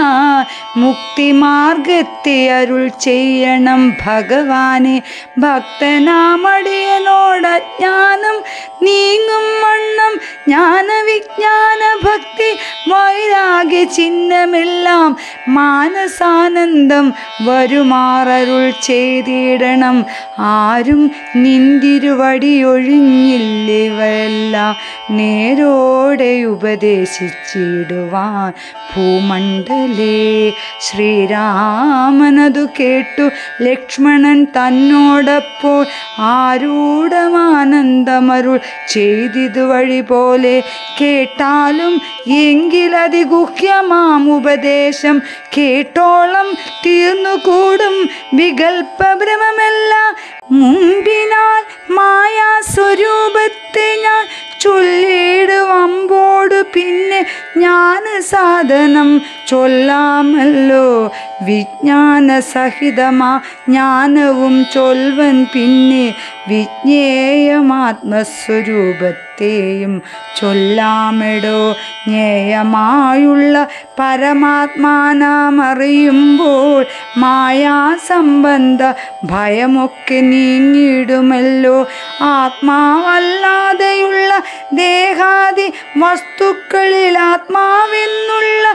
Speaker 1: മുക്തിമാർഗത്തെ അരുൾ ചെയ്യണം ഭഗവാനെ. ഭക്തനാമടിയനോടജ്ഞാനം നീങ്ങും വണ്ണം ജ്ഞാനവിജ്ഞാന ഭക്തി വൈരാഗ്യ ചിഹ്നമെല്ലാം മാനസാനന്ദം വരുമാറരുൾ ചെയ്തിടണം. ആരും നിന്തിരുവടിയൊഴിഞ്ഞില്ല ഇവയെല്ലാം നേരോടെ ഉപദേശിച്ചിടുവാൻ ഭൂമണ്ഡലേ. ശ്രീരാമനതു കേട്ടു ലക്ഷ്മണൻ തന്നോടപ്പോൾ ആരൂഢമാനന്ദമരുൾ ചെയ്തിതു വഴി പോലെ. കേട്ടാലും എങ്കിലതിഗുഹ്യമാം ഉപദേശം കേട്ടോളം തീർന്നുകൂടും വികൽപ്പഭ്രമമെല്ലാം. മുമ്പിനാൽ മായാസ്വരൂപത്തെ ഞാൻ ചൊല്ലിടുവമ്പോടു പിന്നെ ജ്ഞാന സാധനം ചൊല്ലാമല്ലോ. വിജ്ഞാന സഹിതമാ ജ്ഞാനവും ചൊൽവൻ പിന്നെ വിജ്ഞേയമാത്മസ്വരൂപത്തെയും ചൊല്ലാമെടോ. ജ്ഞേയമായുള്ള പരമാത്മാനാമറിയുമ്പോൾ മായാസംബന്ധ ഭയമൊക്കെ നീങ്ങിടുമല്ലോ. ആത്മാവല്ലാതെയുള്ള ദേഹാദി വസ്തുക്കളിൽ ആത്മാവെന്നുള്ള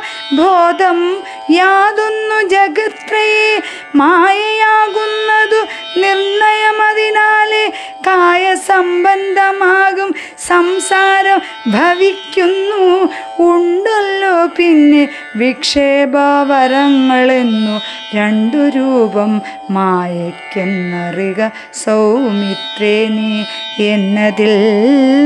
Speaker 1: ബോധം യാതൊന്നു ജഗത്രയേ മായയാകുന്നതു നിർണയമതിനാലെ കായസംബന്ധമാകും സംസാരം ഭവിക്കുന്നു. ഉണ്ടല്ലോ പിന്നെ വിക്ഷേപവരങ്ങളെന്നു രണ്ടു രൂപം മായയ്ക്കെന്നറിക സൗമിത്രേ നീ. എന്നതിൽ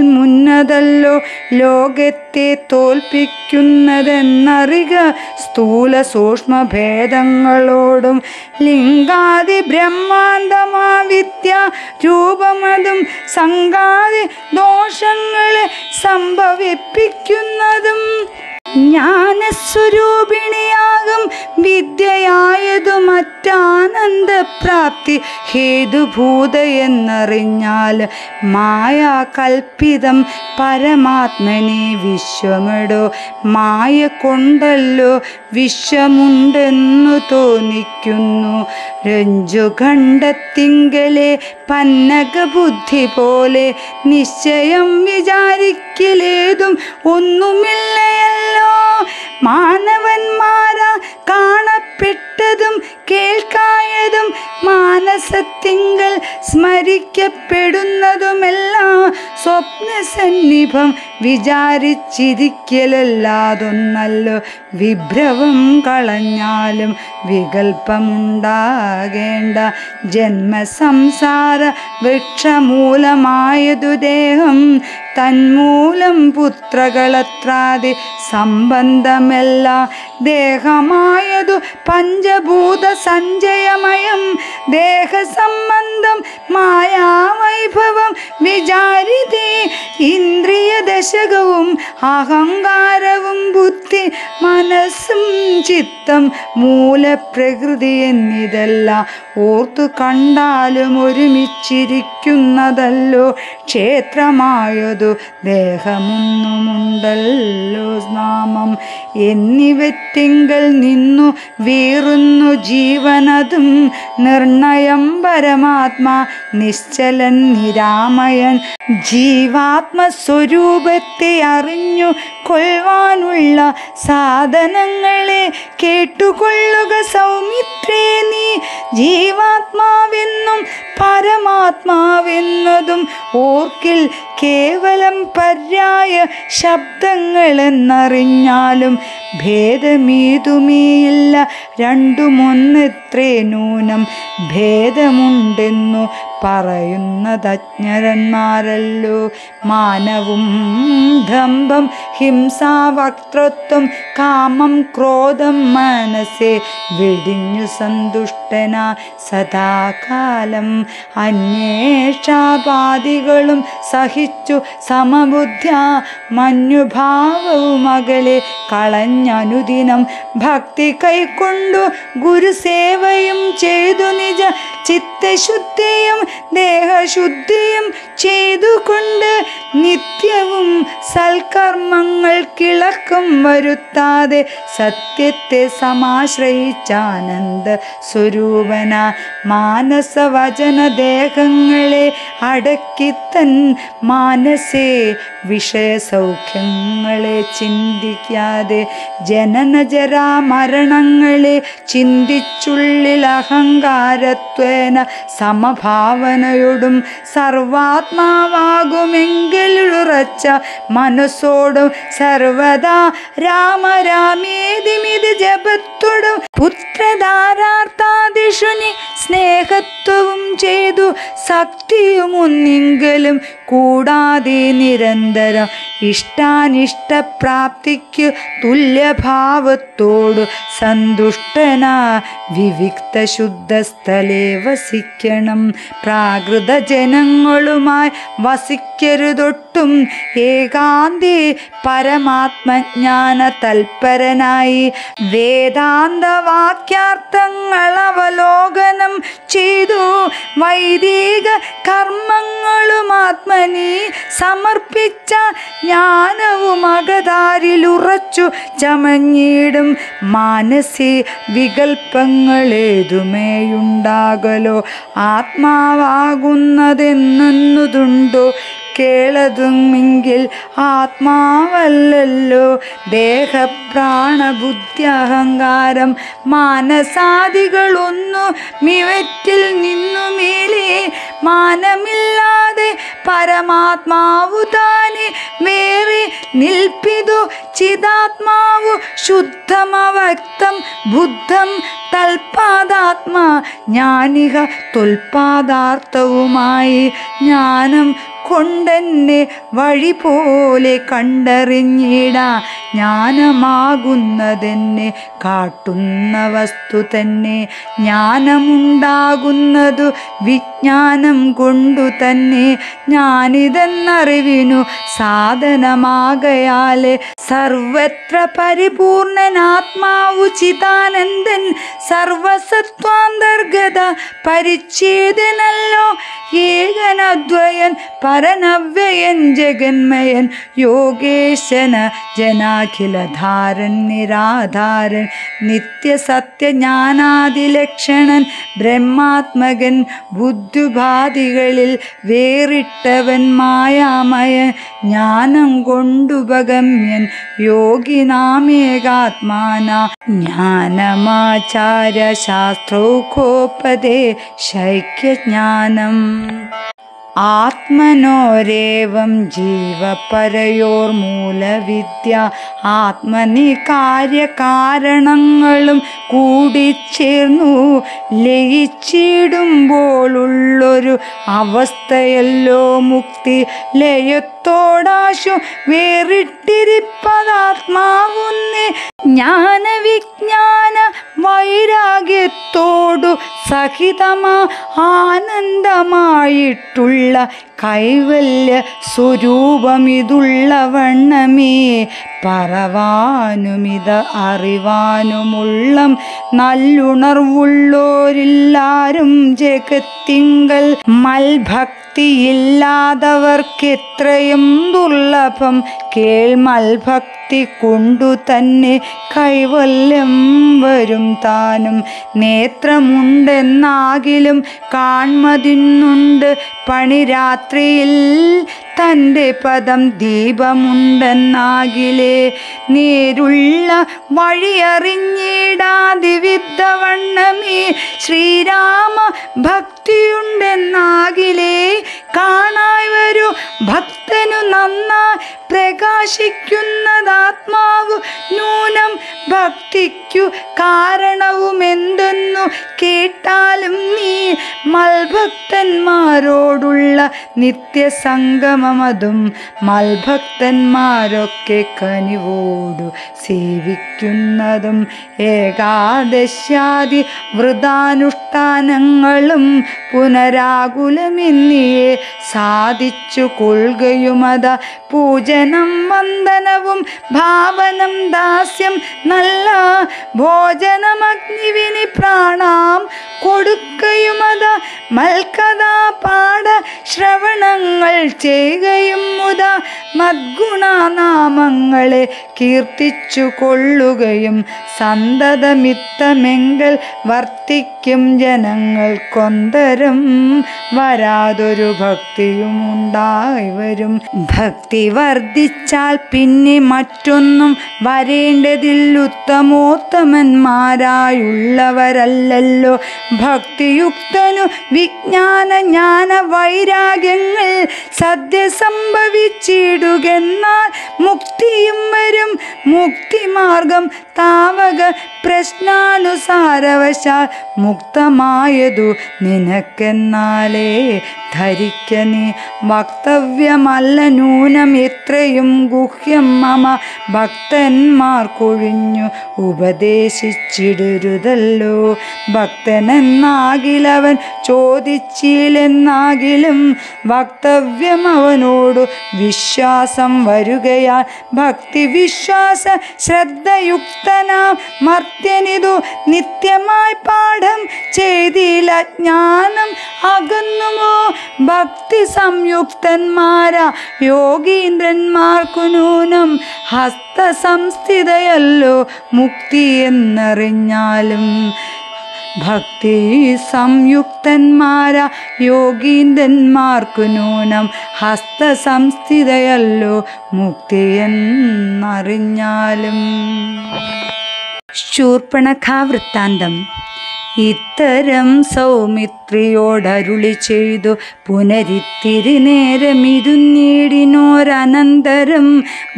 Speaker 1: മുന്നതല്ലോ ലോകത്തെ തോൽപ്പിക്കുന്നതെന്നറിക. സ്ഥൂല സൂക്ഷ്മ ഭേദങ്ങളോടും ലിംഗാദി ബ്രഹ്മാണ്ടമാ വിദ്യ രൂപമതും സംഘാതി ദോഷങ്ങളെ സംഭവിപ്പിക്കുന്നതും ജ്ഞാനസ്വരൂപിണിയാകും വിദ്യയായതു മറ്റാനന്ദപ്രാപ്തി ഹേതുഭൂത എന്നറിഞ്ഞാൽ മായാകൽപ്പിതം പരമാത്മനെ വിശ്വമെടോ. മായ കൊണ്ടല്ലോ വിശ്വമുണ്ടെന്നു തോന്നിക്കുന്നു. രഞ്ജുഖണ്ഡത്തിങ്കലെ പന്നകബുദ്ധി പോലെ നിശ്ചയം വിചാരിക്കലേതും ഒന്നുമില്ലയല്ലോ. മാനവന്മാരാ കാണപ്പെട്ടതും കേൾക്കായതും മാനസത്തിങ്കൽ സ്മരിക്കപ്പെടുന്നതുമെല്ലാം സ്വപ്നസന്നിഭം വിചാരിച്ചിരിക്കലല്ലാതൊന്നല്ലോ. വിഭ്രവം കളഞ്ഞാലും വികൽപ്പമുണ്ടാകേണ്ട. ജന്മസംസാര വൃക്ഷമൂലമായതു ദേഹം തന്മൂലം പുത്രകളത്രാദി സംബന്ധമെല്ലാം. ദേഹമായതു പഞ്ചഭൂത സഞ്ചയമയം ദേഹസംബന്ധം മായാവൈഭവം വിചാരിതേ. ഇന്ദ്രിയദശകവും അഹങ്കാരവും ബുദ്ധി മനസ്സും ചിത്തം മൂലപ്രകൃതി എന്നിതെല്ലാം ഓർത്തു കണ്ടാലും ഒരുമിച്ചിരിക്കുന്നതല്ലോ. ക്ഷേത്രമായതു ദേഹമൊന്നുമുണ്ടല്ലോ. നാമം എന്നിവറ്റിങ്കൽ നിന്നു വീറുന്നു ജീവനതും നിർണയം പരമാത്മാ നിശ്ചലൻ നിരാമയൻ. ജീവാത്മസ്വരൂപത്തെ അറിഞ്ഞു കൊള്ളുവാനുള്ള സാധനങ്ങളെ കേട്ടുകൊള്ളുക സൗമിത്രേ നീ. ജീവാത്മാവെന്നും പരമാത്മാവെന്നതും ഓർക്കിൽ കേവലം പര്യായ ശബ്ദങ്ങളെന്നറിഞ്ഞാലും ഭേദമേതുമേയില്ല രണ്ടുമൊന്നെത്തി എത്രേ നൂനം ഭേദമുണ്ടെന്നു പറയുന്നതജ്ഞരന്മാരല്ലോ. മാനവും ദമ്പം ഹിംസാ വക്തൃത്വം കാമം ക്രോധം മനസ്സെ വെടിഞ്ഞു സന്തുഷ്ടനാ സദാകാലം അന്വേഷാപാദികളും സഹിച്ചു സമബുദ്ധ്യ മന്യുഭാവവും അകലെ കളഞ്ഞനുദിനം ഭക്തി കൈക്കൊണ്ടു ഗുരുസേവയും ചെയ്തു നിജ ചിത്തശുദ്ധിയും ദേഹശുദ്ധിയും ചെയ്തുകൊണ്ട് നിത്യവും സൽക്കർമ്മങ്ങൾക്കിളക്കം വരുത്താതെ സത്യത്തെ സമാശ്രയിച്ചാനന്ദ സ്വരൂപന മാനസവചന ദേഹങ്ങളെ അടക്കിത്തൻ മാനസേ വിഷയസൗഖ്യങ്ങളെ ചിന്തിക്കാതെ ജനനജരാ മരണങ്ങളെ ചിന്തിച്ചുള്ളിൽ അഹങ്കാരത്വേന സമഭാവനയോടും സർവാത്മാവാകുമെങ്കിലുറച്ച മനസ്സോടും സർവദാ രാമരാമേതിമിതി ജപത്തോടും പുത്രധാരാർത്ഥാദിഷുനി സ്നേഹത്വവും ചെയ്തു ശക്തിയുമൊന്നെങ്കിലും കൂടാതെ നിരന്തരം ഇഷ്ടാനിഷ്ടപ്രാപ്തിക്കു തുല്യഭാവത്തോടു സന്തുഷ്ടനാ വിവിക്ത ശുദ്ധസ്ഥലേ വസിക്കണം. പ്രാകൃത ജനങ്ങളുമായി വസിക്കരുതൊട്ടും ഏകാന്തി പരമാത്മജ്ഞാന തൽപരനായി വേദാന്ത വാക്യാർത്ഥങ്ങൾ അവലോകനം ചെയ്തു വൈദിക കർമ്മങ്ങളും ആത്മനി സമർപ്പിച്ച ജ്ഞാനവും അകതാരിലുറച്ചു ചമഞ്ഞിടും. മാനസി വികൽപ്പങ്ങളേതുമേയുണ്ടാകലോ ആത്മാവാകുന്നതെന്നുതുണ്ടോ കേളതുമെങ്കിൽ ആത്മാവല്ലല്ലോ. ദേഹപ്രാണബുദ്ധി അഹങ്കാരം മാനസാദികളൊന്നു മിവറ്റിൽ നിന്നു മേലെ മാനമില്ലാതെ പരമാത്മാവു താനെ വേറെ നിൽപ്പിതു ചിദാത്മാവു ശുദ്ധമവക്തം ബുദ്ധം തൽപാദാത്മാ ജ്ഞാനിക തുൽപാദാർത്ഥവുമായി ജ്ഞാനം കൊണ്ടെന്നെ വഴി പോലെ കണ്ടറിഞ്ഞിടാ. ജ്ഞാനമാകുന്നതെന്നെ കാട്ടുന്ന വസ്തു തന്നെ ജ്ഞാനമുണ്ടാകുന്നതു വിജ്ഞാനം കൊണ്ടു തന്നെ. ജ്ഞാനിതെന്നറിവിനു സാധനമാകയാലെ സർവത്ര പരിപൂർണനാത്മാവു ചിദാനന്ദൻ സർവസത്വാന്തർഗത പരിച്ഛേദനല്ലോ. ഏകനദ്വയൻ പരനവ്യയൻ ജഗന്മയൻ യോഗേശന ജനാഖിലധാരൻ നിരാധാരൻ നിത്യസത്യജ്ഞാനാദിലക്ഷണൻ ബ്രഹ്മാത്മകൻ ബുദ്ധിഭാതികളിൽ വേറിട്ടവൻ മായാമയൻ ജ്ഞാനം കൊണ്ടുപഗമ്യൻ യോഗിനാമേകാത്മാന ജ്ഞാനമാചാര്യ ശാസ്ത്രൗഖോപദേ ശൈക്യജ്ഞാനം. ആത്മനോരേവം ജീവപരയോർമൂലവിദ്യ ആത്മനി കാര്യകാരണങ്ങളും കൂടിച്ചേർന്നു ലയിച്ചിടുമ്പോഴുള്ളൊരു അവസ്ഥയല്ലോ മുക്തി. ലയത്തോടാശു വേറിട്ടിരിപ്പതാത്മാവുന്നേ ജ്ഞാനവിജ്ഞാന വൈരാഗ്യത്തോടു സഹിതമാ ആനന്ദമായിട്ടുള്ള കൈവല്യ സ്വരൂപമിതുള്ള വണ്ണമേ പറവാനുമിത് അറിവാനുമുള്ളം നല്ലുണർവുള്ളോരില്ലാരും ജഗത്തിങ്കൽ മൽഭക്തിയില്ലാതവർക്കെത്രയും ദുർലഭം കേൾമൽഭക്തി കൊണ്ടു തന്നെ കൈവല്യം വരും താനും. നേത്രമുണ്ടെന്നാകിലും കാൺമതിന്നുണ്ട് പണി രാത്രിയിൽ തൻ്റെ പദം ദീപമുണ്ടെന്നാകിലേ നേരുള്ള വഴിയറിഞ്ഞിടാതിവിദ്ധവണ്ണമേ ശ്രീരാമ ഭക്തിയുണ്ടെന്നാകിലേ കാണായി വരൂ ഭക്തനു നന്നായി പ്രകാശിക്കുന്നതാത്മാവു നൂനം ഭക്തിക്കു കാരണവുമെന്തെന്നു കേട്ടാലും നീ മൽഭക്തന്മാരോടുള്ള നിത്യസംഗമമതും മൽഭക്തന്മാരൊക്കെ കനിവോടു സേവിക്കുന്നതും ഏകാദശ്യാദി വൃതാനുഷ്ഠാനങ്ങളും പുനരാകുലമെന്നിയെ സാധിച്ചു കൊള്ളുകയുമത പൂജനം വന്ദനവും ഭാവനം ദാസ്യം നല്ല ഭോജനമഗ്നിവിനി പ്രാണാം കൊടുക്കയുമത മൽക്കഥാ പാഠ ശ്രവണങ്ങൾ ചെയ്യുകയും മുത മദ്ഗുണനാമങ്ങളെ കീർത്തിച്ചു കൊള്ളുകയും സന്തതമിത്തമെങ്കൽ വർത്തിക്കും ജനങ്ങൾ കൊന്തരം വരാതൊരു ഭക്തിയും ഉണ്ടായി വരും. ഭക്തി വർദ്ധിച്ചാൽ പിന്നെ മറ്റൊന്നും വരേണ്ടതില്ലുത്തമോത്തമന്മാരായുള്ളവരല്ലല്ലോ. ഭക്തിയുക്തനു വിജ്ഞാന ജ്ഞാന വൈരാഗ്യങ്ങൾ സദ്യ സംഭവിച്ചിടുകെന്നാൽ മുക്തിയും വരും. മുക്തിമാർഗം താവക പ്രശ്നാനുസാരവശാൽ മുക്തമായതു നിനക്കെന്നാലേ ധരിക്ക നീ. വക്തവ്യമല്ല നൂനം എത്രയും ഗുഹ്യം മമ ഭക്തന്മാർക്കൊഴിഞ്ഞു ഉപദേശിച്ചിടരുതല്ലോ. ഭക്തനെന്നാകിലവൻ ചോദിച്ചില്ലെന്നാകിലും വക്തവ്യം അവനോടു വിശ്വാസം വരുകയാൽ ഭക്തി വിശ്വാസ ശ്രദ്ധയുക്തനാം മർത്യനിതു നിത്യമായി പാഠം ചെയ്തില്ല ജ്ഞാനം അകന്നുമോ. ഭക്തി സംയുക്തന്മാരാ യോഗീന്ദ്രന്മാർക്കു നൂനം ഹസ്തസംസ്ഥിതയല്ലോ മുക്തി എന്നറിഞ്ഞാലും. ഭക്തി സംയുക്തന്മാരാ യോഗീന്ദ്രന്മാർക്കു നൂനം ഹസ്തസംസ്ഥിതയല്ലോ മുക്തി എന്നറിഞ്ഞാലും. ശൂർപ്പണഖാ വൃത്താന്തം. ഇത്തരം സൗമിത്രിയോടരുളി ചെയ്തു പുനരിത്തിരി നേരമിതുന്നീടിനോരനന്തരം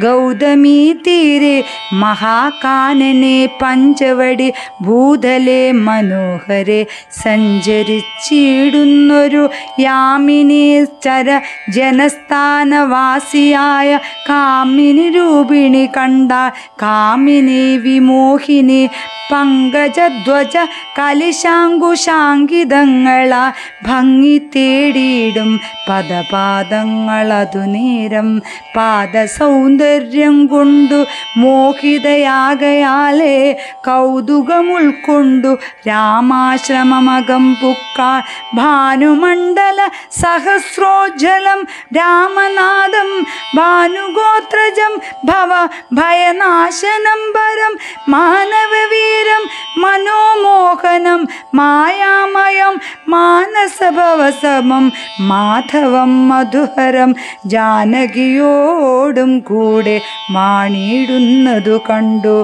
Speaker 1: ഗൗതമീ തീരെ മഹാകാനനെ പഞ്ചവടി ഭൂതലെ മനോഹരെ സഞ്ചരിച്ചിടുന്നൊരു യാമിനി ചര ജനസ്ഥാനവാസിയായ കാമിനി രൂപിണി കണ്ടാൽ കാമിനി വിമോഹിനി പങ്കജധ്വജ കലിശാങ്കുശാങ്കിതങ്ങളാ ഭംഗി തേടിയിടും പദപാദങ്ങളതു നേരം പാദസൗന്ദര്യം കൊണ്ടു മോഹിതയാകയാലേ കൗതുകമുൾക്കൊണ്ടു രാമാശ്രമമകം പുക്കാൾ ഭാനുമണ്ഡല സഹസ്രോജ്ജലം രാമനാദം ഭാനുഗോത്രജം ഭവ ഭയനാശനം പരം മാനവവീരം മനോമോഹനം മായാമയം മാനസഭവസമം മാധവം മധുഹരം ജാനകിയോടും കൂടെ മാണിയിടുന്നതു കണ്ടു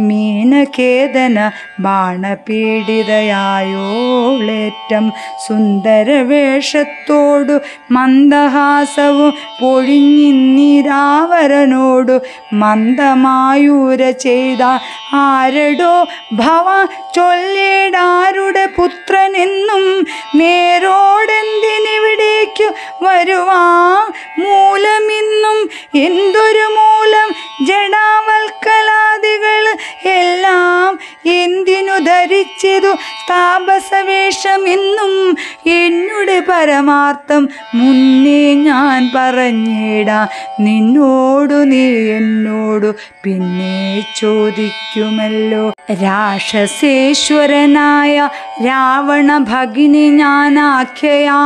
Speaker 1: മീനകേതന ബാണപീഡിതയായോളേറ്റം സുന്ദരവേഷത്തോടു മന്ദഹാസവും പൊഴിഞ്ഞിന്നിരാവരനോടു മന്ദമായൂര ചെയ്ത ആരടോ ഭവ ചൊല്ലേടാരുടെ പുത്രനെന്നും നേരോടെന്തിനിവിടേക്കു വരുവാ മൂലമിന്നും എന്തൊരു മൂലം ജഡാവൽക്കലാദികൾ എല്ലാം എന്തിനു ധരിച്ചതു താപസവേഷമെന്നും എന്നുടെ പരമാർത്ഥം മുന്നേ ഞാൻ പറഞ്ഞിടാം നിന്നോടു നീ എന്നോടു പിന്നെ ചോദിക്കുമല്ലോ. രാക്ഷസേശ്വരനായ രാവണ ഭഗിനി ഞാനാഖ്യയാ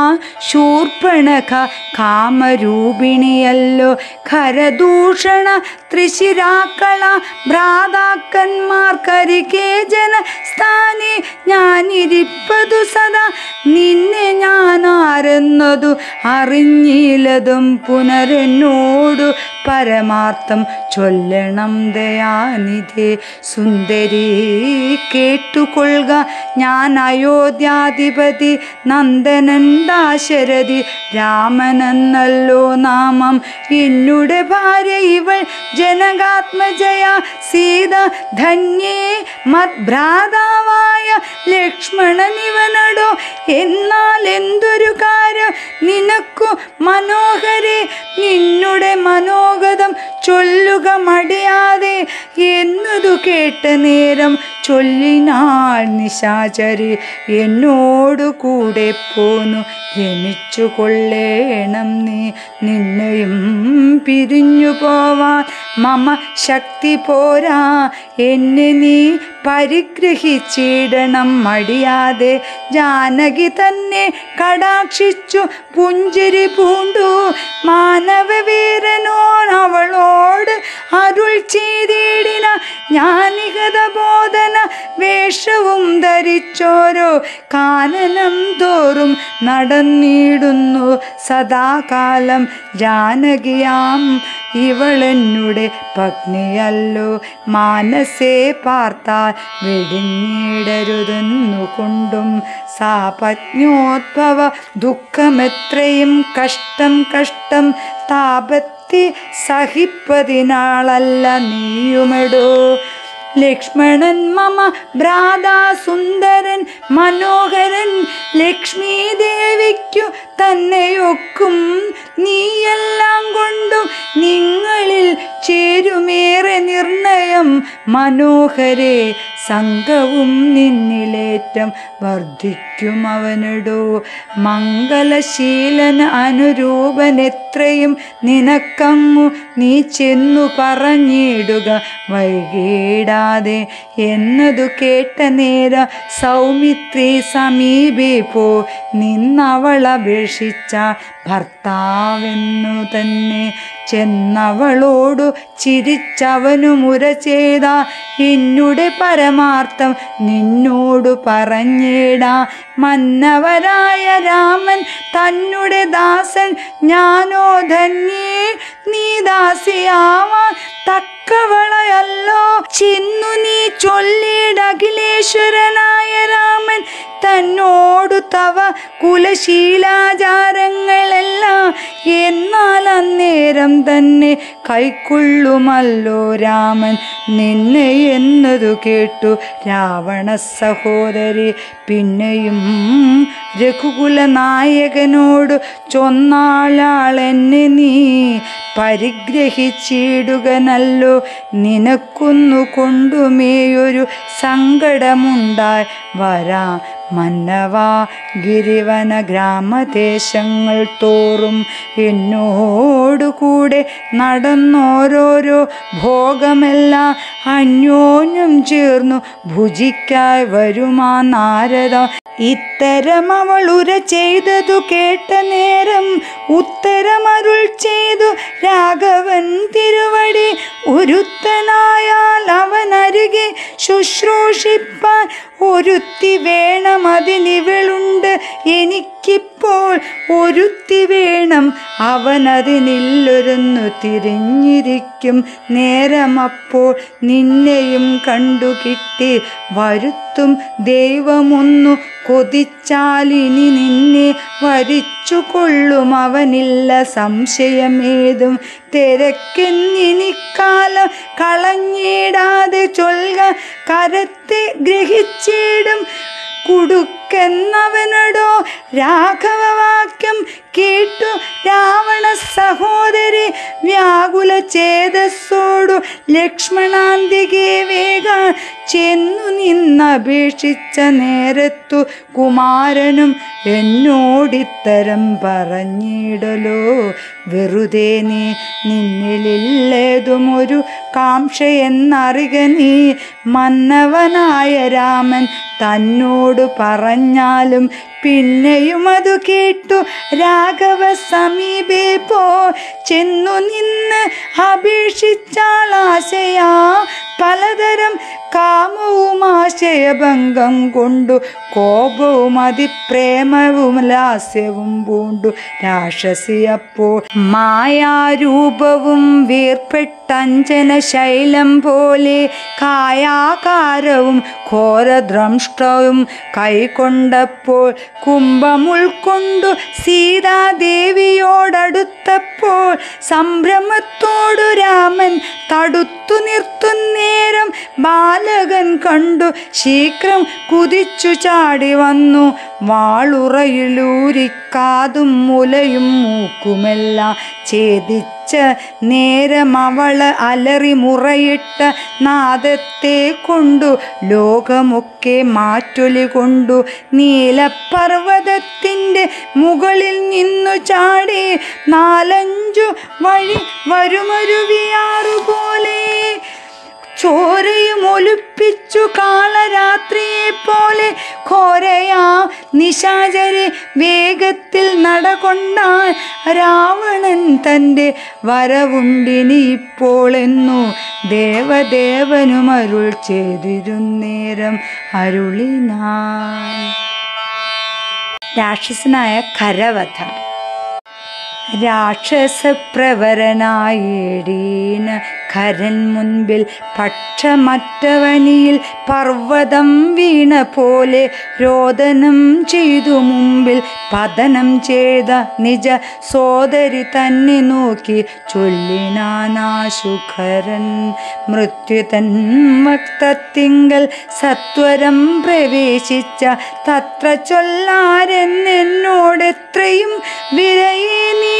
Speaker 1: ശൂർപ്പണഖ കാമരൂപിണിയല്ലോ. ഖരദൂഷണ ത്രിശിരാക്കള ഭ്രാതാക്കന്മാർക്കരികേ ജനസ്ഥാനി ഞാൻ ഞാനിരിപ്പതു സദാ നിന്നെ ഞാൻ ആരെന്നതു അറിഞ്ഞില്ലതും പുനരെന്നോടു പരമാർത്ഥം ചൊല്ലണം ദയാനിധേ. സുന്ദരി കേട്ടുകൊള്ളുക, ഞാൻ അയോധ്യാധിപതി നന്ദനൻ ദാശരഥി രാമനെന്നല്ലോ നാമം. എന്നുടെ ഭാര്യ ഇവൾ ജനകാത്മജയ സീത. ധന്യേ മദ്ഭ്രാതാവായ ലക്ഷ്മണനിവനടോ. എന്നാൽ എന്തൊരു കാര്യം നിനക്കു മനോഹരേ, നിന്നുടെ മനോഗതം ചൊല്ലുക മടിയാതെ എന്നതു കേട്ട നേരം ചൊല്ലിനാൾ നിശാചരി. എന്നോടു കൂടെ പോന്നു രമിച്ചു കൊള്ളേണം നീ. നിന്നെയും പിരിഞ്ഞു പോവാൻ മമ ശക്തി പോരാ. എന്നെ നീ പരിഗ്രഹിച്ചിടണം മടിയാതെ. ജാനകി തന്നെ കടാക്ഷിച്ചു പുഞ്ചിരി പൂണ്ടു. മാനവവീരനോൻ അവളോട് അരുൾ ചെയ്തിടിന. ജ്ഞാനികത ബോധന വേഷവും ധരിച്ചോരോ കാനനം തോറും നടന്നിടുന്നു സദാകാലം. ജാനകിയാം ഇവളെന്നുടെ പത്നിയല്ലോ. മാനസേ പാർത്താൽ വെടിഞ്ഞിടരുതെന്നു കൊണ്ടും സാപജ്ഞോദ്ഭവ ദുഃഖമെത്രയും കഷ്ടം കഷ്ടം. താപത്തി സഹിപ്പതിനാളല്ല നീയുമെടോ. ലക്ഷ്മണൻ മമ ഭ്രാതാ സുന്ദരൻ മനോഹരൻ. ലക്ഷ്മീ ദേവിക്കു തന്നെയൊക്കും നീയെല്ലാം കൊണ്ടും നിങ്ങളിൽ ചേരുമേറെ നിർണയം. മനോഹരേ സംഘവും നിന്നിലേറ്റം വർദ്ധിക്കും അവനടോ. മംഗലശീലൻ അനുരൂപൻ എത്രയും നിനക്കങ്ങു നീ ചെന്നു പറഞ്ഞിടുക വൈകിടാതെ. എന്നതു കേട്ട നേര സൗമിത്രി സമീപേ പോ നിന്നവളപേക്ഷിച്ച ഭർത്താവെന്നു തന്നെ. ചെന്നവളോടു ചിരിച്ചവനു മുര ചെയ്ത. എന്നുടെ പരമാർത്ഥം നിന്നോടു പറഞ്ഞേടാ. മന്നവരായ രാമൻ തന്നെ ദാസൻ ഞാനോ ധന്യേ. നീ ദാസിയാവാൻ തക്കവളയല്ലോ. ചെന്നു നീ ചൊല്ലിടഖിലേശ്വരനായ രാമൻ തന്നോടു തവ കുലശീലാചാരങ്ങളെല്ലാം. എന്നാൽ അന്നേരം തന്നെ കൈക്കൊള്ളുമല്ലോ രാമൻ നിന്നെ എന്നതു കേട്ടു രാവണ സഹോദരി. പിന്നെയും രഘുകുല നായകനോട് ചൊന്നാളെന്നെ നീ പരിഗ്രഹിച്ചിടുകനല്ലോ. നിനക്കൊന്നു കൊണ്ടുമേയൊരു സങ്കടമുണ്ടായി വരാം മന്നവാ. ഗിരിവന ഗ്രാമദേശങ്ങൾ തോറും എന്നോടുകൂടെ നടന്നോരോരോ ഭോഗമെല്ലാം അന്യോന്യം ചേർന്നു ഭുജിക്കായി വരുമാ നാരദ. ഇത്തരം അവൾ ഉര ചെയ്തതു കേട്ട നേരം ഉത്തരമരുൾ ചെയ്തു രാഘവൻ തിരുവടി. ഒരുത്തനായാൽ അവനരികെ ശുശ്രൂഷിപ്പാൻ ഒരുത്തി വേണം, അതിനിവളുണ്ട് എനിക്കിപ്പോൾ. ഒരുത്തി വേണം, അവനതിനില്ലൊരുന്നു തിരിഞ്ഞിരിക്കും നേരമപ്പോൾ നിന്നെയും കണ്ടു കിട്ടി വരുത്തും ദൈവമൊന്നു കൊതിച്ചാലിനി നിന്നെ വരിച്ചു കൊള്ളും അവനില്ല സംശയമേതും. തിരക്കെന്നിനിക്കാലം കളഞ്ഞിടാതെ ചൊൽക കരത്തെ ഗ്രഹിച്ചിടും കുടുക്കെന്നവനടോ. രാഘവവാക്യം കേട്ടു രാവണ സഹോദരി വ്യാകുല ചേതസ്സോടു ലക്ഷ്മണാന്തികെ വേഗം ചെന്നു നിന്നപേക്ഷിച്ച നേരത്തു കുമാരനും എന്നോടിത്തരം പറഞ്ഞിടലോ. വെറുതെ നീ നിന്നിലേതുമൊരു കാംക്ഷയെന്നറിക നീ. മന്നവനായ രാമൻ തന്നോട് പറഞ്ഞാലും പിന്നെയും അതു കേട്ടു രാഘവ സമീപേ പോ ചെന്നു നിന്ന് അപേക്ഷിച്ചാളാശയാ പലതരം കാമവും ആശയഭംഗം കൊണ്ടു കോപവും അതിപ്രേമവും ലാസ്യവും പൂണ്ടു രാക്ഷസിയപ്പോൾ മായാരൂപവും വീർപ്പെട്ടഞ്ജന ശൈലം പോലെ കായാകാരവും ഘോരദ്രംഷ്ടവും കൈക്കൊണ്ടപ്പോൾ കുംഭം ഉൾക്കൊണ്ടു സീതാദേവിയോടടുത്തപ്പോൾ സംഭ്രമത്തോടു രാമൻ തടുത്തു നിർത്തുന്നേരം ബാലകൻ കണ്ടു ശീഘ്രം കുതിച്ചു ചാടി വന്നു വാളുറയിലൂരിക്കാതും മുലയും മൂക്കുമെല്ലാം ഛേദിച്ച നേരം അവള് അലറി മുറയിട്ട നാദത്തെ കൊണ്ടു ലോകമൊക്കെ മാറ്റൊലി കൊണ്ടു നീലപർവ്വതത്തിൻ്റെ മുകളിൽ നിന്നു ചാടി 4-5 വഴി വരുമരുവിയാറുപോലെ ചോരയും ഒലിപ്പിച്ചു കാളരാത്രിയെ പോലെ ഘോരയാ നിശാചരെ വേഗത്തിൽ നടകൊണ്ടാൻ രാവണൻ തൻ്റെ വരവുണ്ടിനി ഇപ്പോളെന്നു ദേവദേവനും അരുൾ ചെയ്തിരുന്നേരം അരുളിനാൻ. രാക്ഷസനായ ഖരവധം. രാക്ഷസപ്രവരനായിടീന ഖരൻ മുൻപിൽ പക്ഷമറ്റവനിയിൽ പർവ്വതം വീണ പോലെ രോദനം ചെയ്തു മുമ്പിൽ പതനം ചെയ്ത നിജ സോദരി തന്നെ നോക്കി ചൊല്ലിനാനാശുഖരൻ മൃത്യു തൻ വക്തത്തിങ്കൽ സത്വരം പ്രവേശിച്ച തത്ര ചൊല്ലാരെന്നോടെത്രയും വിരയേ നീ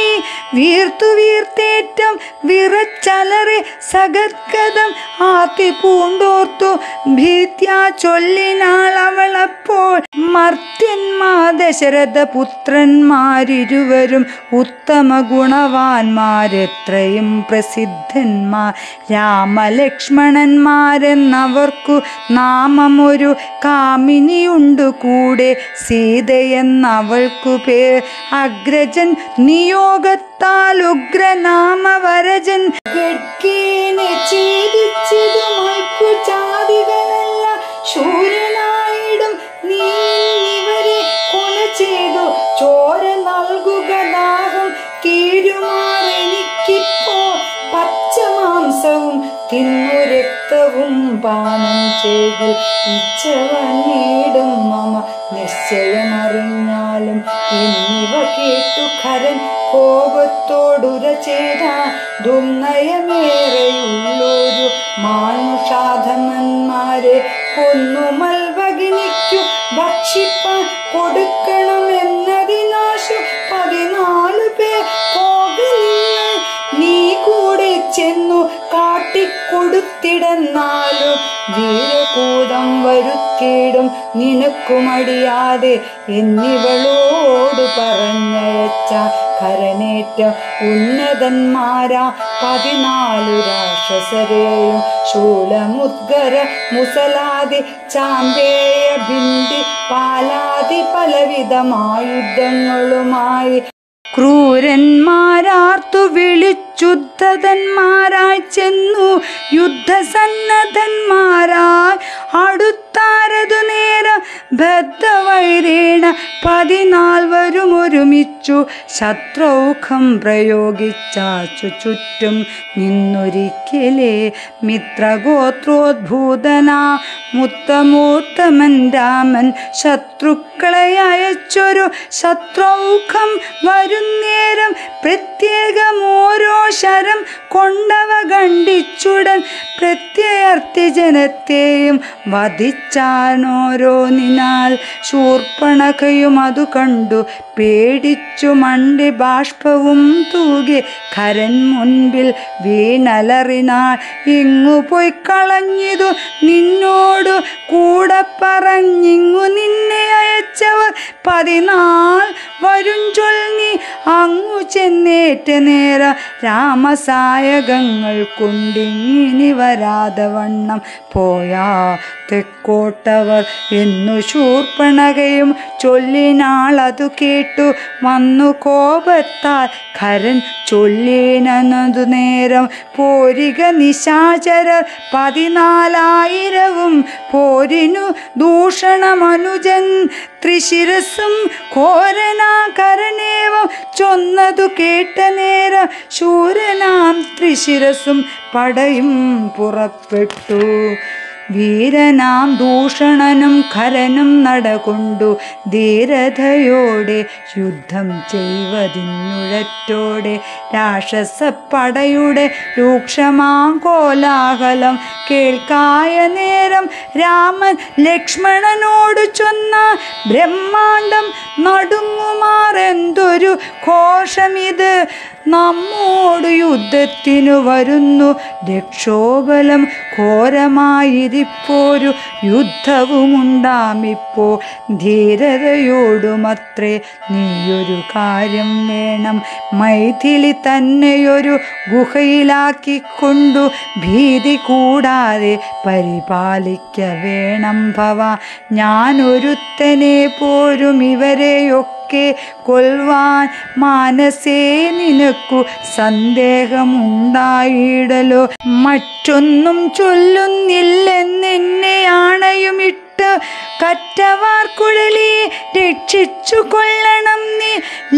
Speaker 1: വീർത്തു വീർത്തേറ്റം വിറച്ചലറി സഗദ്ഗതം ആർത്തി പൂണ്ടോർത്തു ഭീത്യാ ചൊല്ലിനാൾ അവളപ്പോൾ മർത്യന്മാർ ദശരഥ പുത്രന്മാരിരുവരും ഉത്തമ ഗുണവാന്മാരെത്രയും പ്രസിദ്ധന്മാർ രാമലക്ഷ്മണന്മാരെന്നവർക്കു നാമമൊരു കാമിനിയുണ്ടു കൂടെ സീതയെന്നവൾക്കു പേർ അഗ്രജൻ നിയോഗത്താൽ ഉഗ്രനാമവരജൻ ഗഡ്ഗേനെ ഛേദിച്ചതു മൈക്കുചാതികളല്ല ശൂരനായിടും നീ ഇവരെ കൊല ചെയ്തു ചോര നൽകുക ദാഹം തീരുമാറെനിക്കിപ്പോ പച്ചമാംസവും തിന്നു രക്തവും പാനം ചെയ്ത് ഇച്ഛവന്നീടും മമ നിശ്ചയമറിഞ്ഞാലും എന്നിവ കേട്ടു ഖരൻ കോപത്തോടുര ചെയ്ത ദുർനയമേറെയുള്ളൊരു മാനുഷാധമന്മാരെ കൊന്നു മൽഭഗിനിക്കു ഭക്ഷിപ്പാൻ കൊടുക്കണമെന്നതിനാശു 14 പേർ പോകലിന്ന് നീ കൂടെ ചെന്നു കാട്ടിക്കൊടുത്തിടന്നാലും വീരകൂതം വരുത്തിയിടും നിനക്കുമടിയാതെ എന്നിവളോട് പറഞ്ഞയച്ച ഖരനേറ്റ ഉന്നതന്മാരാ 14 രാക്ഷസരെയും ശൂലമുദ്ഗര മുസലാദി ചാമ്പേയ ഭിണ്ടി പാലാദി പലവിധമായുധങ്ങളുമായി ക്രൂരന്മാരാർത്തു വിളിച്ചുദ്ധതന്മാരായി ചെന്നു യുദ്ധസന്നദ്ധന്മാരായി അടുത്താരതു നേരം ബദ്ധവൈരേണ 14 ഒരുമിച്ചു ശത്രുഖം പ്രയോഗിച്ചാച്ചു ചുറ്റും നിന്നൊരിക്കലേ മിത്രഗോത്രോദ്ഭൂതനാ മുത്തമോത്തമൻ രാമൻ ശത്രുക്കളെ അയച്ചൊരു ശത്രുഖം വരുന്നേരം പ്രത്യേകം ഓരോ ശരം കൊണ്ടവ ഖണ്ഡിച്ചുടൻ പ്രത്യയർത്ഥി ജനത്തെയും വധിച്ചാനോരോന്നിനാൽ ശൂർപ്പണഖയും അതു കണ്ടു പേടിച്ചു മണ്ടി ബാഷ്പവും തൂകി ഖരൻ മുൻപിൽ വീണലറിനാൾ ഇങ്ങു പോയി കളഞ്ഞിതു നിന്നോടു കൂടെ പറഞ്ഞിങ്ങു നിന്നെ അയച്ചവർ 14 വരും ചൊല്ലി അങ്ങു ചെന്നേറ്റ നേരം രാമസായകങ്ങൾ കൊണ്ടിങ്ങിനി വരാതെ വണ്ണം പോയാ തെക്കോട്ടവർ എന്നു ശൂർപ്പണകയും ചൊല്ലിനാളതു കേട്ടു വന്നു കോപത്താൽ ഖരൻ ചൊല്ലിനതു നേരം പോരിക നിശാചരർ 14,000 പോരിനു ദൂഷണമനുജൻ ത്രിശിരസും ഘോരനാകരനേവം ചൊന്നതു കേട്ട നേരം ശൂരനാം ത്രിശിരസും പടയും പുറപ്പെട്ടു. വീരനാം ദൂഷണനും ഖരനും നടകൊണ്ടു ധീരതയോടെ യുദ്ധം ചെയ്വതിനുഴറ്റോടെ രാക്ഷസപ്പടയുടെ രൂക്ഷമാം കോലാഹലം കേൾക്കായ നേരം രാമൻ ലക്ഷ്മണനോട് ചൊന്ന ബ്രഹ്മാണ്ടം നടുങ്ങുമാറെന്തൊരു ഘോഷമിത് നമ്മോട് യുദ്ധത്തിനു വരുന്നു രക്ഷോബലം ഘോരമായിരിപ്പോരു യുദ്ധവുമുണ്ടാമിപ്പോ ധീരതയോടുമത്രേ നീയൊരു കാര്യം വേണം മൈഥിലി തന്നെയൊരു ഗുഹയിലാക്കിക്കൊണ്ടു ഭീതി കൂടാതെ പരിപാലിക്ക വേണം ഭവ ഞാനൊരുത്തനെ പോരും ഇവരെയൊക്കെ കൊൽവാൻ മാനസേ നിനക്കു സന്ദേഹമുണ്ടായിടലോ മറ്റൊന്നും ചൊല്ലുന്നില്ലെന്നെന്നെ ആണയുമിട്ട് കറ്റവാർ കുഴലി രക്ഷിച്ചു കൊള്ളണം നീ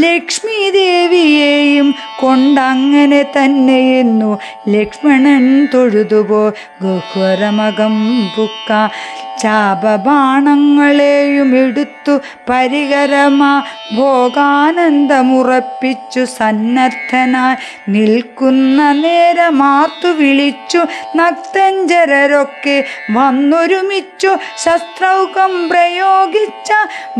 Speaker 1: ലക്ഷ്മി ദേവിയെയും കൊണ്ടങ്ങനെ തന്നെയെന്നു ലക്ഷ്മണൻ തൊഴുതുപോ ഗഹ്വരമകം പുക്ക ചാപബാണങ്ങളെയും എടുത്തു പരികരമാ ഭോഗാനന്ദമുറപ്പിച്ചു സന്നദ്ധനായി നിൽക്കുന്ന നേരമാർത്തു വിളിച്ചു നക്തഞ്ചരരൊക്കെ വന്നൊരുമിച്ചു ശസ്ത്രൗകം പ്രയോഗിച്ച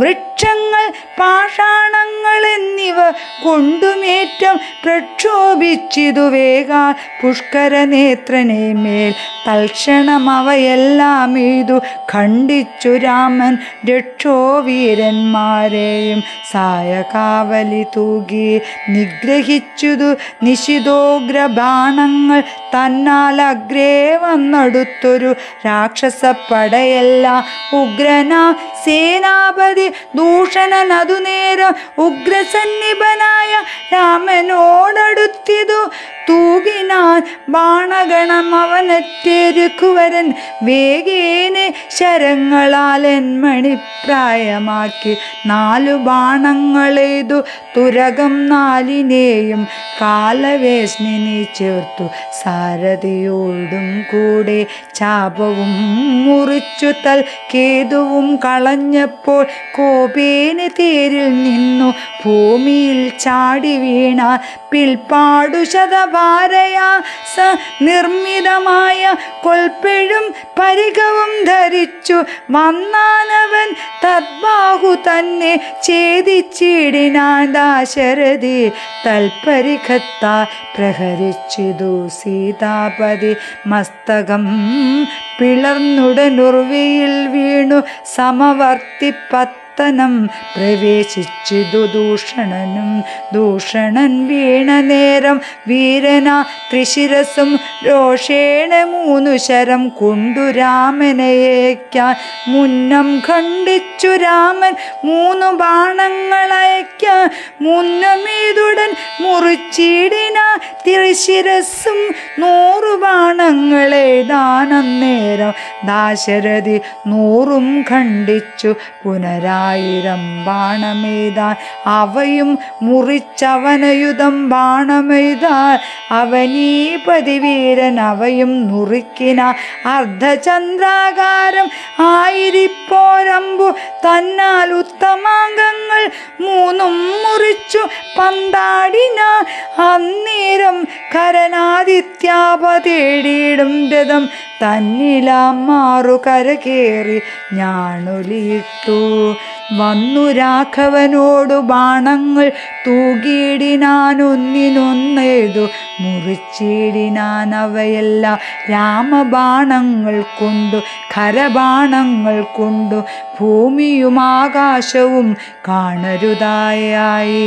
Speaker 1: വൃക്ഷങ്ങൾ പാഷാണങ്ങൾ എന്നിവ കൊണ്ടുമേറ്റം പ്രക്ഷോഭിച്ചിതു വേഗാ പുഷ്കരനേത്രനെ മേൽ തൽക്ഷണം അവയെല്ലാം ഇതു ഖണ്ഡിച്ചു രാമൻ രക്ഷോവീരന്മാരെയും സായകാവലി തൂകി നിഗ്രഹിച്ചതു നിശിതോഗ്രബാണങ്ങൾ തന്നാൽ അഗ്രേ വന്നടുത്തൊരു രാക്ഷസപ്പടയെല്ലാം ഉഗ്രനാ സേനാപതി ദൂഷണനതു നേരം ഉഗ്രസന്നിഭനായ രാമനോടടുത്തിതു തൂകിനാൻ ബാണഗണം അവനറ്റേ രഘുവരൻ വേഗേനെ ശരങ്ങളാൽ മണിപ്രായമാക്കി 4 ബാണങ്ങളെയ്തു തുരകം 4നെയും കാലവേശ്നിനി ചേർത്തു സാരഥിയോടും കൂടെ ചാപവും മുറിച്ചു തൽ കേതുവും കളഞ്ഞപ്പോൾ കോപേന് തേരിൽ നിന്നു ഭൂമിയിൽ ചാടി വീണ പിൽപ്പാടു ശതഭാരയാ നിർമ്മിതമായ കൊൽപ്പെഴും പരികവും ധരിച്ചു വന്നാനവൻ തദ്ബാഹു തന്നെ ഛേദിച്ചിടിനാൻ ദാശരഥി തൽപരിഖത്താ പ്രഹരിച്ചിതു സീതാപതി മസ്തകം പിളർന്നുടനുർവിയിൽ വീണു സമവർത്തിപ്പത്തനം പ്രവേശിച്ചിതു ദൂഷണൻ വീണ നേരം വീരനാ ത്രിശിരസും രോഷേണ 3 ശരം കൊണ്ടു രാമനയേക്കാൻ മുന്നം ഖണ്ഡിച്ചു രാമൻ 3 ബാണങ്ങളയക്കാൻ മുന്നമേതുടൻ മുറിച്ചിടിന ത്രിശിരസും 100 ബാണങ്ങളെ ദാനന്നേരം ദാശരഥി 100ഉം ഖണ്ഡിച്ചു പുനരായിരം ബാണമെയ്താൻ അവയും മുറിച്ചവനയുധം ബാണമെയ്താൻ അവനീപതിവീരൻ അവയും നുറുക്കിന അർദ്ധചന്ദ്രാകാരം ആയിരിപ്പോരമ്പു തന്നാൽ ഉത്തമാംഗങ്ങൾ 3ഉം മുറിച്ചു പന്താടിന അന്നേരം കരനാദിത്യാപതേടിയിടും രഥം തന്നിലാമാറു കരകേറി ഞാണൊലിയിട്ടു വന്നു രാഘവനോടു ബാണങ്ങൾ തൂകിയിടിനാനൊന്നിനൊന്നേതു മുറിച്ചിടിനാൻ അവയെല്ലാം രാമബാണങ്ങൾ കൊണ്ടു ഖരബാണങ്ങൾ കൊണ്ടു ഭൂമിയും ആകാശവും കാണരുതായി.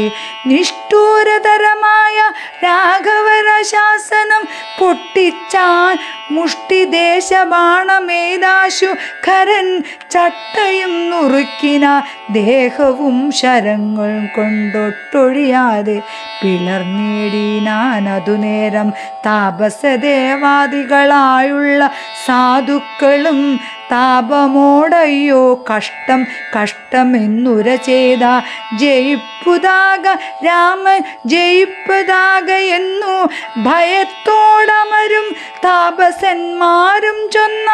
Speaker 1: നിഷ്ഠൂരതരമായ രാഘവര ശാസനം പൊട്ടിച്ചാൻ മുഷ്ടിദേശബാണമേതാശു ഖരൻ ചട്ടയും നുറുക്കിന ദേഹവും ശരങ്ങൾ കൊണ്ടൊട്ടൊഴിയാതെ പിളർന്നിടിനാൻ. അതുനേരം താപസദേവാദികളായുള്ള സാധുക്കളും താപമോടയ്യോ കഷ്ടം കഷ്ടമെന്നുര ചെയ്ത ജയിപ്പുതാക രാമൻ ജയിപ്പതാക എന്നു ഭയത്തോടമരും താപസന്മാരും ചൊന്ന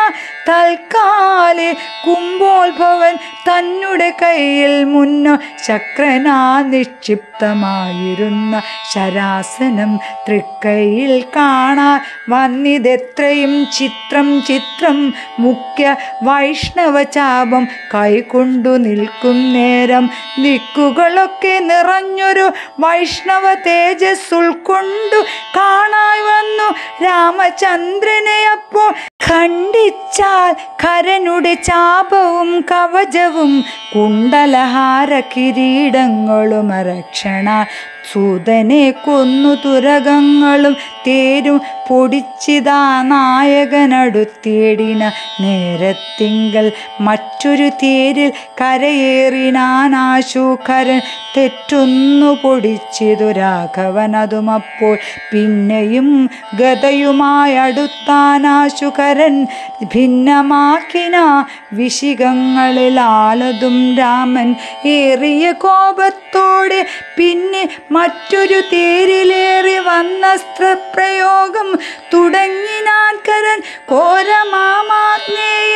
Speaker 1: തൽക്കാലെ കുംഭോത്ഭവൻ തന്നുടെ കയ്യിൽ മുന്നോ ശക്രനാ നിക്ഷിപ്തമായിരുന്ന ശരാസനം തൃക്കൈയിൽ കാണാൻ വന്നിതെത്രയും ചിത്രം ചിത്രം മുഖ്യ വൈഷ്ണവ ചാപം കൈകൊണ്ടു നിൽക്കും നേരം ദിക്കുകളൊക്കെ നിറഞ്ഞൊരു വൈഷ്ണവ തേജസ് ഉൾക്കൊണ്ടു കാണായി വന്നു രാമചന്ദ്രനെ. അപ്പോൾ ഖണ്ഡിച്ചാൽ ഖരനുടെ ചാപവും കവചവും കുണ്ടലഹാര കിരീടങ്ങളും അരക്ഷണ സൂതനെ കൊന്നു തുരകങ്ങളും തേരും പൊടിച്ചിതാ നായകനടുത്തേടിന നേരത്തിങ്കൽ മറ്റൊരു തേരിൽ കരയേറിനാനാശുഖരൻ തെറ്റൊന്നു പൊടിച്ചിതു രാഘവനതുമപ്പോൾ പിന്നെയും ഗതയുമായി അടുത്താനാശുഖരൻ ഭിന്നമാക്കിന വിശികങ്ങളിലാലതും രാമൻ ഏറിയ കോപത്തോടെ പിന്നെ മറ്റൊരു തേരിലേറി വന്നസ്ത്രപ്രയോഗം തുടങ്ങിനാൻ കരൻ. ഘോരമാമാഗ്നേയ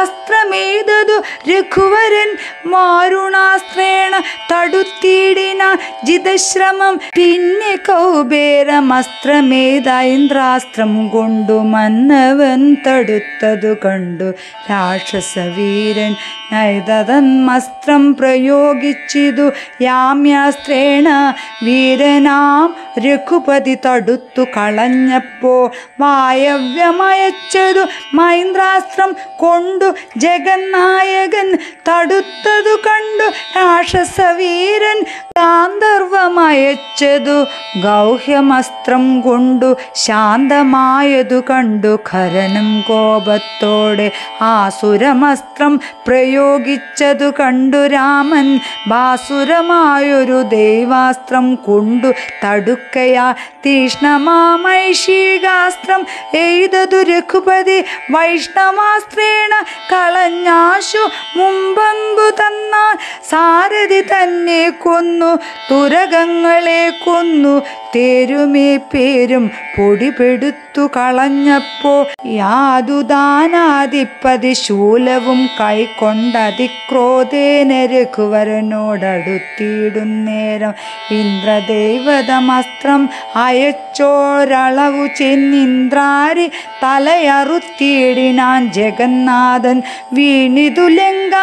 Speaker 1: അസ്ത്രമേതതു രഘുവരൻ മാരുണാസ്ത്രേണ തടുത്തിടിനാൻ ജിതശ്രമം. പിന്നെ കൗബേരമസ്ത്രമേത ഇന്ദ്രാസ്ത്രം കൊണ്ടു മന്നവൻ തടുത്തതു കണ്ടു രാക്ഷസവീരൻ. നൈതതന്മസ്ത്രം പ്രയോഗിച്ചിതു യാമ്യാസ്ത്രേണ വീരനാം രഘുപതി തടുത്തു കളഞ്ഞപ്പോ വായവ്യമയച്ചതു മൈന്ദ്രാസ്ത്രം കൊണ്ടു ജഗന്നായകൻ തടുത്തതു കണ്ടു രാക്ഷസവീരൻ. ഗാന്ധർവമയച്ചതു ഗൗഹ്യമസ്ത്രം കൊണ്ടു ശാന്തമായതു കണ്ടു ഖരനും കോപത്തോടെ ആസുരമസ്ത്രം പ്രയോഗിച്ചതു കണ്ടു രാമൻ. ബാസുരമായൊരു ദൈവാസ്ത്രം കൊണ്ടു തടുക്കയാ തീഷ്ണമാമൈഷികാസ്ത്രം എയ്തതു രഘുപതി വൈഷ്ണവാസ്ത്രേണ കളഞ്ഞാശു മുമ്പമ്പു തന്നാൽ. സാരഥി തന്നെ കൊന്നു തുരകങ്ങളെ കൊന്നു തേരുമേ പേരും പൊടിപെടുത്തു കളഞ്ഞപ്പോ യാതുദാനാധിപതി ശൂലവും കൈക്കൊണ്ടതിക്രോധേന രഘുവരനോടടുത്തിടുന്നേരം ഇന്ദ്രദേവതമസ്ത്രം അയച്ചോരളവു ചെന്നിന്ദ്രാരി തലയറുത്തിയിടിനാൻ ജഗന്നാഥൻ. വീണിതു ലങ്ക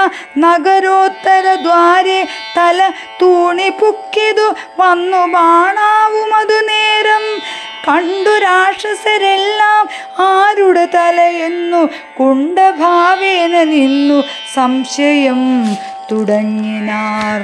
Speaker 1: നഗരോത്തര ദ്വാരെ തല തൂണി പുക്കിതു വന്നു ബാണാവുമതു നേരം. കണ്ടു രാക്ഷസരെല്ലാം ആരുടെ തലയെന്നു കുണ്ടഭാവേന നിന്നു സംശയം തുടങ്ങിനാർ.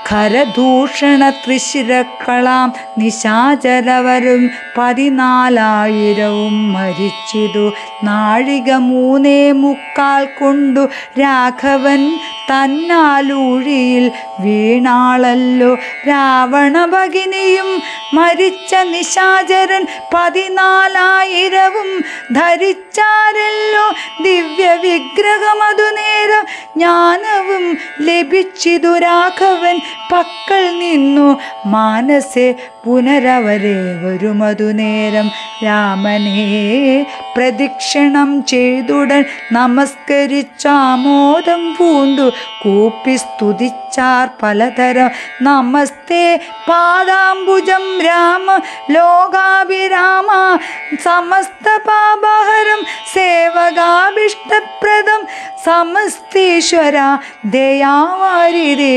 Speaker 1: ഖരദൂഷണ ത്രിശിരക്കളാം നിശാചരവരും 14,000 മരിച്ചിതു. നാഴിക 3:45 കൊണ്ടു രാഘവൻ തന്നാലൂഴിയിൽ വീണാളല്ലോ. രാവണ ഭഗിനിയും മരിച്ച നിശാചരൻ 14,000 ധരിച്ചാരല്ലോ. ദിവ്യ വിഗ്രഹമതു നേരം ജ്ഞാനവും ലഭിച്ചിതു രാഘവൻ പക്കൽ നിന്നു മാനസെ പുനരവരെ വരുമതു നേരം. രാമനെ പ്രദക്ഷിണം ചെയ്തുടൻ നമസ്കരിച്ചാമോദം പൂണ്ടു കൂപ്പി സ്തുതിച്ചാർ പലതരം. നമസ്തേ പാദാംബുജം രാമ ലോകാഭിരാമ സമസ്ത പാപഹരം സേവകാഭിഷ്ടപ്രദം സമസ്തീശ്വര ദയാവാരിതേ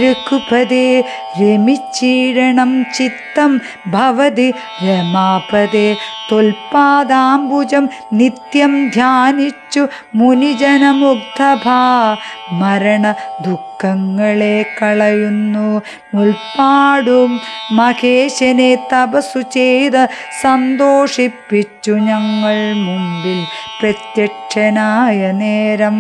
Speaker 1: രഘുപതേ രമിച്ചീടണം ചിത്തം ഭവതി രമാപദേ. തൊൽപാദാംബുജം നിത്യം ധ്യാനിച്ചു മുനിജനമുഗ്ധഭാ മരണ ദുഃഖങ്ങളെ കളയുന്നു. മുൽപ്പാടും മഹേശനെ തപസ്സു ചെയ്ത് സന്തോഷിപ്പിച്ചു ഞങ്ങൾ മുമ്പിൽ പ്രത്യക്ഷനായ നേരം.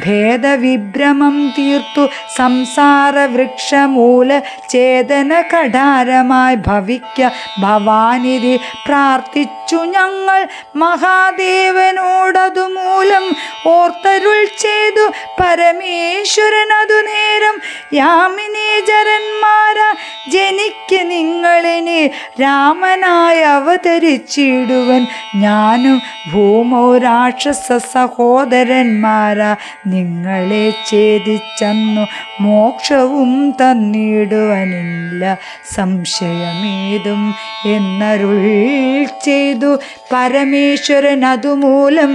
Speaker 1: ഭേദവിഭ്രമം തീർത്തു സംസാര വൃക്ഷമൂല ചേതന കഠാരമായി ഭവിക്ക ഭവാനിധി പ്രാർത്ഥിച്ചു ഞങ്ങൾ മഹാദേവനോടതുമൂലം ഓർത്തരുൾ ചെയ്തു പരമേശ്വരനതു നേരം. യാമിനീചരന്മാര ജനിക്ക് നിങ്ങളിനി രാമനായി അവതരിച്ചിടുവൻ. ഞാനും ഭൂമോ രാക്ഷസ സഹോദരന്മാരാ നിങ്ങളെ ഛേദിച്ചെന്നു മോക്ഷവും തന്നിടുവനില്ല സംശയമേതും എന്നരുൾ ചെയ്തു പരമേശ്വരൻ. അതുമൂലം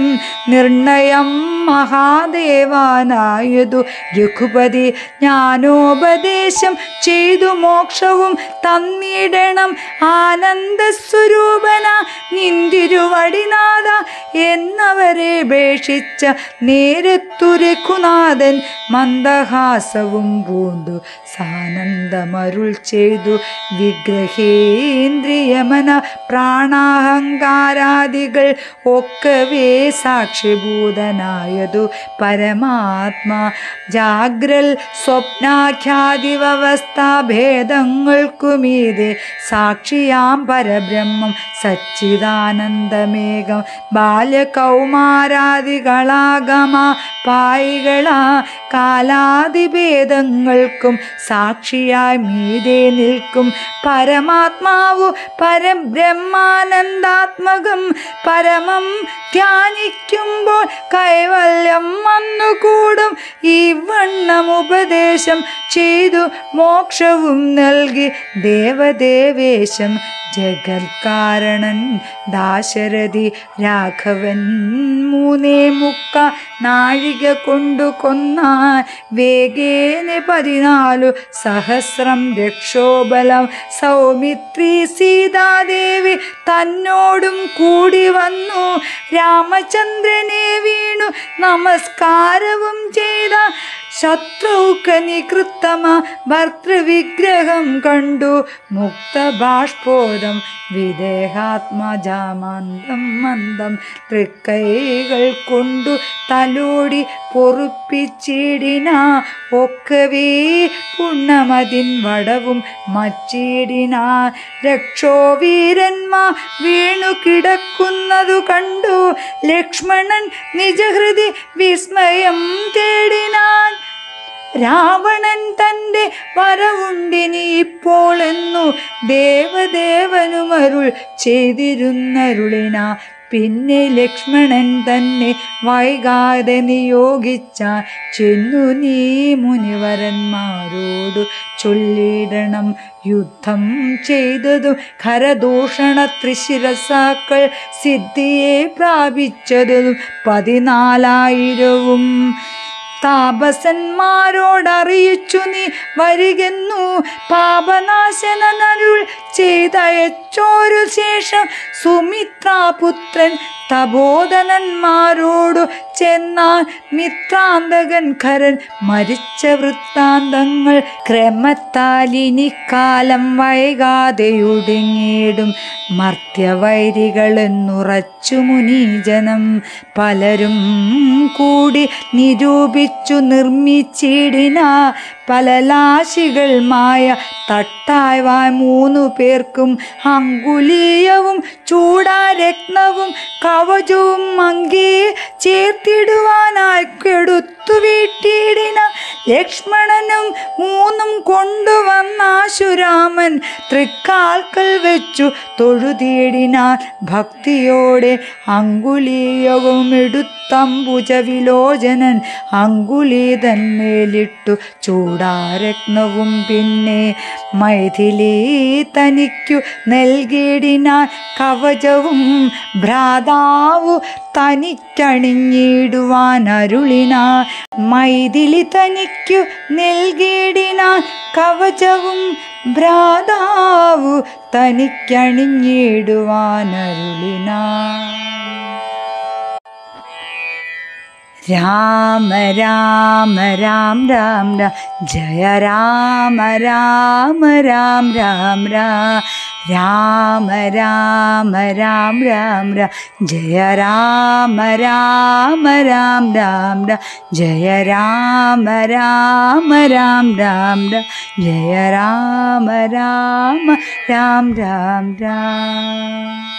Speaker 1: നിർണയം മഹാദേവാനായതു രഘുപതി ജ്ഞാനോപദേശം ചെയ്തു മോക്ഷവും തന്നിടണം. ആനന്ദസ്വരൂപന നിന്തിരുവടിനാഥ എന്നവരെ ഉപേക്ഷിച്ച നേരത്തു രഘുനാഥൻ മന്ദഹാസവും പൂണ്ടു സാനന്ദമരുൾ ചെയ്തു. വിഗ്രഹേന്ദ്രിയമന പ്രാണാഹങ്കാരാദികൾ ഒക്കവേ സാക്ഷിഭൂതനായതു പരമാത്മാ. ജാഗ്രൽ സ്വപ്നാഖ്യാദിവ്യവസ്ഥാഭേദങ്ങൾക്കുമീതെ സാക്ഷിയാം പരബ്രഹ്മം സച്ചിദാനന്ദമേകം. ബാല്യകൗമാരാദികളാഗമ പായികളാ കാലാദിഭേദങ്ങൾക്കും സാക്ഷിയായി മീതെ നിൽക്കും പരമാത്മാവു പരബ്രഹ്മാനന്ദാത്മകം. പരമം ധ്യാനിക്കുമ്പോൾ കൈവല്യം വന്നുകൂടും. ഈ വണ്ണം ഉപദേശം ചെയ്തു മോക്ഷവും നൽകി ദേവദേവേശം ജഗത്കാരണൻ ദാശരഥി രാഘവൻ. 3.75 നാഴിക കൊണ്ടു കൊന്നാൻ വേഗേന 14 സഹസ്രം രക്ഷോബലം. സൗമിത്രി സീതാദേവി തന്നോടും കൂടി വന്നു. രാമചന്ദ്രനെ വീണു നമസ്കാരവും ചെയ്ത ശത്രുഘ്നികൃത്തമ ഭർത്തൃവിഗ്രഹം കണ്ടു മുക്തബാഷ്പോദം വിദേഹാത്മജാമന്ദം മന്ദം. തൃക്കൈകൾ കൊണ്ടു തലോടി പൊറുപ്പിച്ചിടിന ഒക്കവേ പുണ്ണമതിൻ വടവും മച്ചിടിന. രക്ഷോവീരന്മാർ വീണു കിടക്കുന്നതു കണ്ടു ലക്ഷ്മണൻ നിജഹൃദി വിസ്മയം തേടിനാൻ. രാവണൻ തൻ്റെ വരവുണ്ടിനി ഇപ്പോൾ എന്നു ദേവദേവനുമരുൾ ചെയ്തിരുന്നരുളിന. പിന്നെ ലക്ഷ്മണൻ തന്നെ വൈകാതെ നിയോഗിച്ചാൻ. ചെന്നു നീ മുനിവരന്മാരോടു ചൊല്ലിടണം യുദ്ധം ചെയ്തതും ഖരദൂഷണ ത്രിശിരസാക്കൾ സിദ്ധിയെ പ്രാപിച്ചതും 14,000 താപസന്മാരോടറിയിച്ചു നീ വരികെന്നു പാപനാശനരുൾ ചെയ്തയച്ചോരു ശേഷം. സുമിത്രാപുത്രൻ തപോധനന്മാരോടു ചെന്നാൻ മിത്രാന്തകൻ ഖരൻ മരിച്ച വൃത്താന്തങ്ങൾ. ക്രമത്താലിനിക്കാലം വൈകാതെയുടുങ്ങിയിടും മർത്യവൈരികളെന്നുറച്ചു മുനീജനം. പലരും കൂടി നിരൂപിച്ചു നിർമ്മിച്ചിടിന പലലാശികൾ മായ തട്ടായ്വാൻ 3 പേർക്കും അങ്കുലീയവും ചൂടാരത്നവും കവചവും അങ്കേ ചേർത്തിടുവാനായി കെടുത്തു വീട്ടിടിന ലക്ഷ്മണനും 3 കൊണ്ടുവന്നാശുരാമൻ തൃക്കാൽക്കൽ വെച്ചു തൊഴുതിടിനാൻ ഭക്തിയോടെ അങ്കുലീയവും എടുത്തംബുജ വിലോചനൻ അങ്കുലി തന്മേലിട്ടു ചൂടാരത്നവും പിന്നെ മൈഥിലി തനിക്കു നൽകിടിനാൻ കവചവും ഭ്രാതാവു തനിക്കണിഞ്ഞിടുവാൻ അരുളിനാ മൈഥിലി തനിക്കു നൽകിടിനാൻ കവചവും ഭ്രാതാവു തനിക്കണിഞ്ഞിടുവാൻ അരുളിനാ. രാമ രാമ രാം രാം രാം ജയ രാമ രാമ രാം രാം രാം രാമ രാമ രാം രാം രാം ജയ രാമ രാമ രാം രാം രാം ജയ രാമ രാമ രാം രാം രാം ജയ രാമ രാമ രാം രാം രാം.